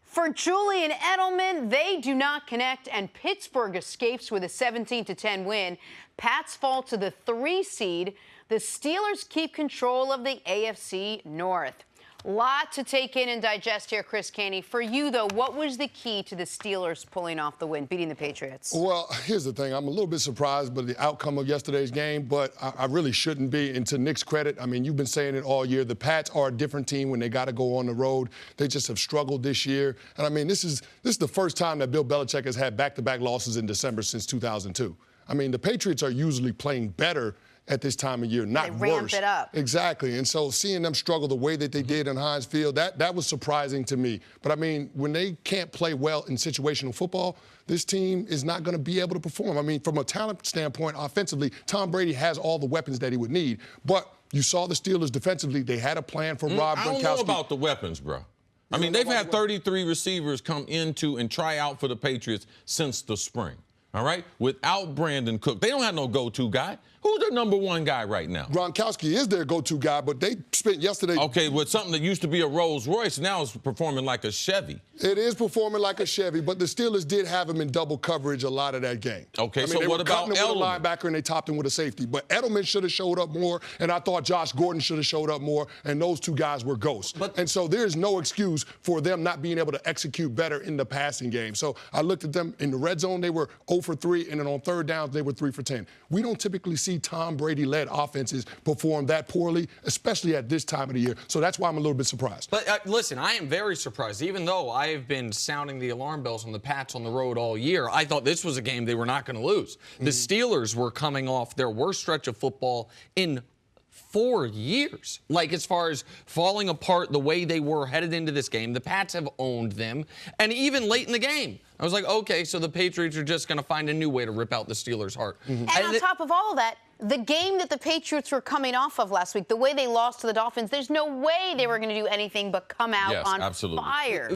for Julian Edelman, they do not connect, and Pittsburgh escapes with a 17-10 win. Pats fall to the 3 seed. The Steelers keep control of the AFC North. Lot to take in and digest here, Chris Caney. For you, though, what was the key to the Steelers pulling off the win, beating the Patriots? Well, here's the thing. I'm a little bit surprised by the outcome of yesterday's game, but I really shouldn't be. And to Nick's credit, I mean, you've been saying it all year. The Pats are a different team when they got to go on the road. They just have struggled this year. And, I mean, this is the first time that Bill Belichick has had back-to-back losses in December since 2002. I mean, the Patriots are usually playing better at this time of year, not worse. They ramp it up. Exactly. And so seeing them struggle the way that they did in Heinz Field, that was surprising to me. But, I mean, when they can't play well in situational football, this team is not going to be able to perform. I mean, from a talent standpoint, offensively, Tom Brady has all the weapons that he would need. But you saw the Steelers defensively. They had a plan for Rob Gronkowski. I don't know about the weapons, bro. I mean, they've had 33 receivers come into and try out for the Patriots since the spring. all right? Without Brandon Cook. They don't have no go-to guy. Who's their number one guy right now? Gronkowski is their go-to guy, but they spent yesterday. Okay, with something that used to be a Rolls Royce, now it's performing like a Chevy. It is performing like a Chevy, but the Steelers did have him in double coverage a lot of that game. Okay, I mean, so they what were about cutting him with a Edelman? linebacker and they topped him with a safety. But Edelman should have showed up more, and I thought Josh Gordon should have showed up more, and those two guys were ghosts. And so there's no excuse for them not being able to execute better in the passing game. So I looked at them in the red zone, they were 0 for 3, and then on third downs, they were 3 for 10. We don't typically see Tom Brady-led offenses perform that poorly, especially at this time of the year. So that's why I'm a little bit surprised. But listen, I am very surprised. Even though I have been sounding the alarm bells on the Pats on the road all year, I thought this was a game they were not going to lose. The Steelers were coming off their worst stretch of football in 4 years. Like, as far as falling apart the way they were headed into this game, the Pats have owned them. And even late in the game, I was like, okay, so the Patriots are just going to find a new way to rip out the Steelers' heart. And on top of all of that, the game that the Patriots were coming off of last week, the way they lost to the Dolphins, there's no way they were going to do anything but come out on fire.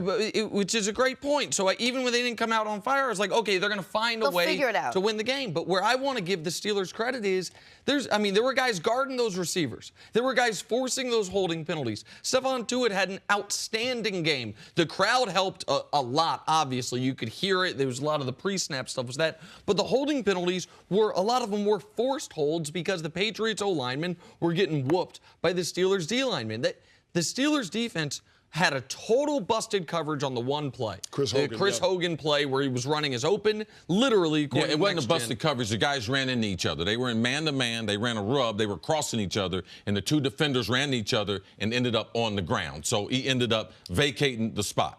Which is a great point. So even when they didn't come out on fire, I was like, okay, they're going to find a way to win the game. But where I want to give the Steelers credit is, there were guys guarding those receivers. There were guys forcing those holding penalties. Stephon Tuitt had an outstanding game. The crowd helped a lot, obviously. You could hear it. There was a lot of the pre-snap stuff was that. But the holding penalties a lot of them were forced holds because the Patriots O-linemen were getting whooped by the Steelers D-linemen. The Steelers defense had a total busted coverage on the one play. Chris Hogan play where he was running as open, literally. Yeah, it wasn't a busted coverage. The guys ran into each other. They were in man-to-man. They ran a rub. They were crossing each other, and the two defenders ran into each other and ended up on the ground. So he ended up vacating the spot.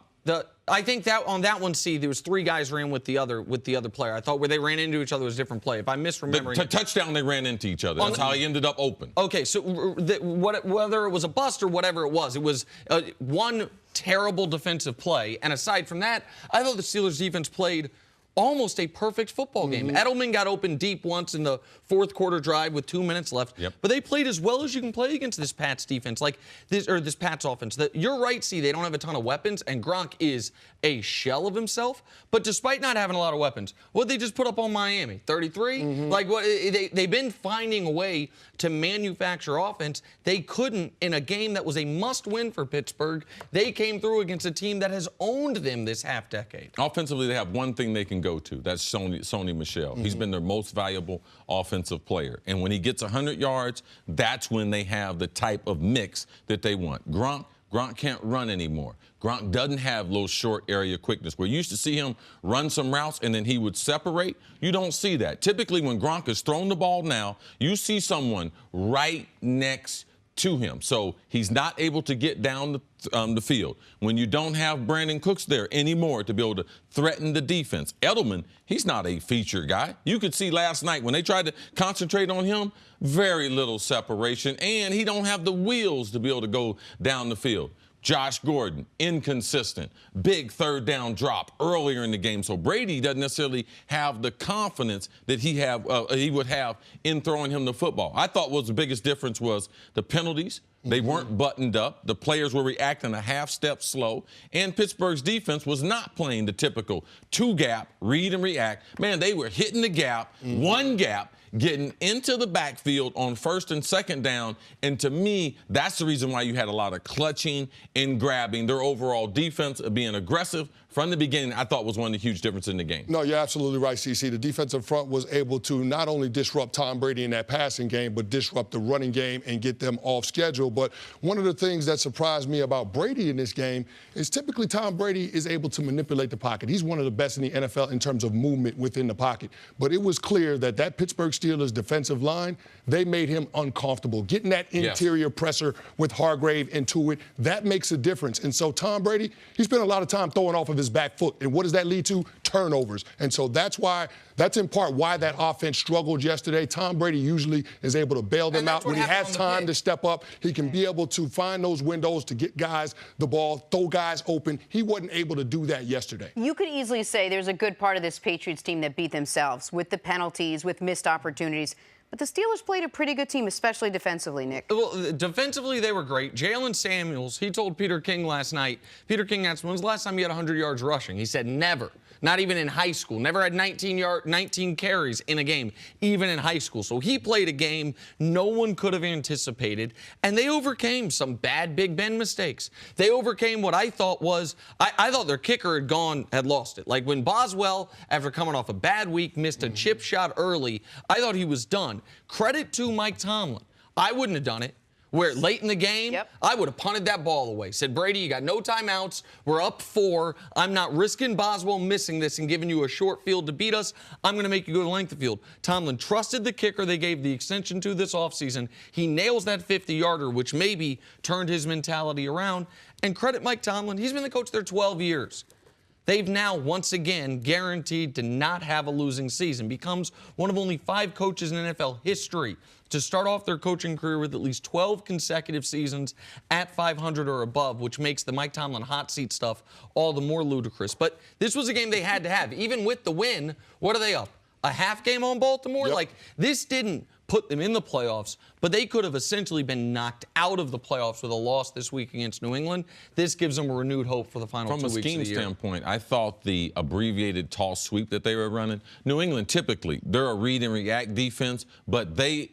I think that on that one, there was 3 guys ran with the other player. I thought where they ran into each other was a different play. If I'm misremembering, the touchdown they ran into each other. That's how he ended up open. Okay, so whether it was a bust or whatever it was one terrible defensive play. And aside from that, I thought the Steelers defense played almost a perfect football game. Edelman got open deep once in the fourth quarter drive with 2 minutes left. But they played as well as you can play against this Pats defense, this Pats offense. You're right, they don't have a ton of weapons, and Gronk is a shell of himself. But despite not having a lot of weapons, what they just put up on Miami? 33? They've been finding a way to manufacture offense. They couldn't in a game that was a must-win for Pittsburgh. They came through against a team that has owned them this half-decade. Offensively, they have one thing they can go to. That's Sony Michel. He's been their most valuable offensive player. And when he gets 100 yards, that's when they have the type of mix that they want. Gronk can't run anymore. Gronk doesn't have little short area quickness. Where you used to see him run some routes and then he would separate. You don't see that. Typically, when Gronk is throwing the ball now, you see someone right next to him. So he's not able to get down the field. When you don't have Brandon Cooks there anymore to be able to threaten the defense. Edelman, he's not a feature guy. You could see last night when they tried to concentrate on him, very little separation, and he don't have the wheels to be able to go down the field. Josh Gordon, inconsistent, big third down drop earlier in the game. So Brady doesn't necessarily have the confidence that he would have in throwing him the football. I thought the biggest difference was the penalties. They weren't buttoned up. The players were reacting a half step slow. And Pittsburgh's defense was not playing the typical 2-gap, read and react. Man, they were hitting the gap, 1 gap, getting into the backfield on first and second down. And to me, that's the reason why you had a lot of clutching and grabbing. Their overall defense being aggressive from the beginning, I thought was one of the huge differences in the game. No, you're absolutely right, CC. The defensive front was able to not only disrupt Tom Brady in that passing game, but disrupt the running game and get them off schedule. But one of the things that surprised me about Brady in this game is typically Tom Brady is able to manipulate the pocket. He's one of the best in the NFL in terms of movement within the pocket. But it was clear that Pittsburgh Steelers defensive line, they made him uncomfortable. Getting that interior pressure with Hargrave into it, that makes a difference. And so Tom Brady, he spent a lot of time throwing off of his back foot. And what does that lead to? Turnovers. And so that's in part why that offense struggled yesterday. Tom Brady usually is able to bail them out. When he has time to step up, he can be able to find those windows to get guys the ball, throw guys open. He wasn't able to do that yesterday. You could easily say there's a good part of this Patriots team that beat themselves with the penalties, with missed opportunities. But the Steelers played a pretty good team, especially defensively, Nick. Well, defensively, they were great. Jalen Samuels, he told Peter King last night, Peter King asked him, when's the last time you had 100 yards rushing? He said, never. Not even in high school. Never had 19 carries in a game, even in high school. So he played a game no one could have anticipated, and they overcame some bad Big Ben mistakes. They overcame what I thought was, I thought their kicker had lost it. Like when Boswell, after coming off a bad week, missed a chip shot early, I thought he was done. Credit to Mike Tomlin. I wouldn't have done it. Where late in the game, I would have punted that ball away. Said, Brady, you got no timeouts. We're up 4. I'm not risking Boswell missing this and giving you a short field to beat us. I'm going to make you go to length of field. Tomlin trusted the kicker they gave the extension to this offseason. He nails that 50-yarder, which maybe turned his mentality around. And credit Mike Tomlin. He's been the coach there 12 years. They've now, once again, guaranteed to not have a losing season. Becomes one of only 5 coaches in NFL history to start off their coaching career with at least 12 consecutive seasons at 500 or above, which makes the Mike Tomlin hot seat stuff all the more ludicrous. But this was a game they had to have. Even with the win, what are they up? A half game on Baltimore? Yep. Like, this didn't put them in the playoffs, but they could have essentially been knocked out of the playoffs with a loss this week against New England. This gives them a renewed hope for the final 2 weeks of the year. From a scheme standpoint, I thought the abbreviated toss sweep that they were running, New England typically, they're a read and react defense, but they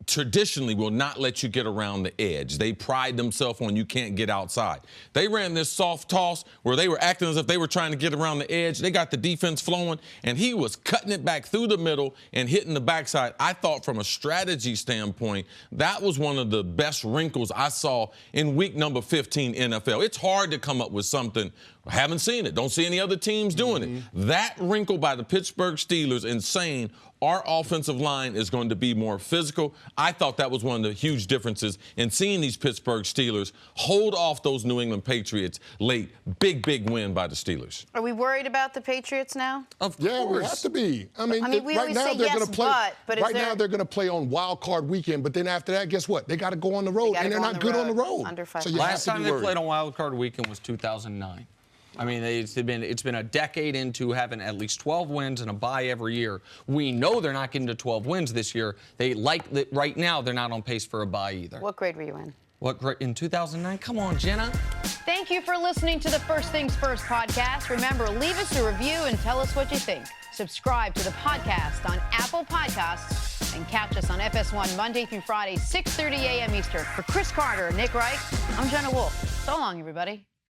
traditionally will not let you get around the edge. They pride themselves on you can't get outside. They ran this soft toss where they were acting as if they were trying to get around the edge. They got the defense flowing, and he was cutting it back through the middle and hitting the backside. I thought from a strategy standpoint, that was one of the best wrinkles I saw in week number 15 NFL. It's hard to come up with something. I haven't seen it. Don't see any other teams doing it. That wrinkle by the Pittsburgh Steelers in saying our offensive line is going to be more physical. I thought that was one of the huge differences in seeing these Pittsburgh Steelers hold off those New England Patriots late. Big, big win by the Steelers. Are we worried about the Patriots now? Of Yeah, course. we have to be. I mean we right always now say they're yes, going to play. but is right there... now they're going to play on Wild Card Weekend, but then after that, guess what? They got to go on the road, and they're not good on the road. Under 500. So you Last have time to be they worried. played on Wild Card Weekend was 2009. I mean, it's been a decade into having at least 12 wins and a bye every year. We know they're not getting to 12 wins this year. Right now they're not on pace for a bye either. What grade were you in? What grade in 2009? Come on, Jenna. Thank you for listening to the First Things First podcast. Remember, leave us a review and tell us what you think. Subscribe to the podcast on Apple Podcasts and catch us on FS1 Monday through Friday, 6:30 a.m. Eastern. For Cris Carter and Nick Wright, I'm Jenna Wolfe. So long, everybody.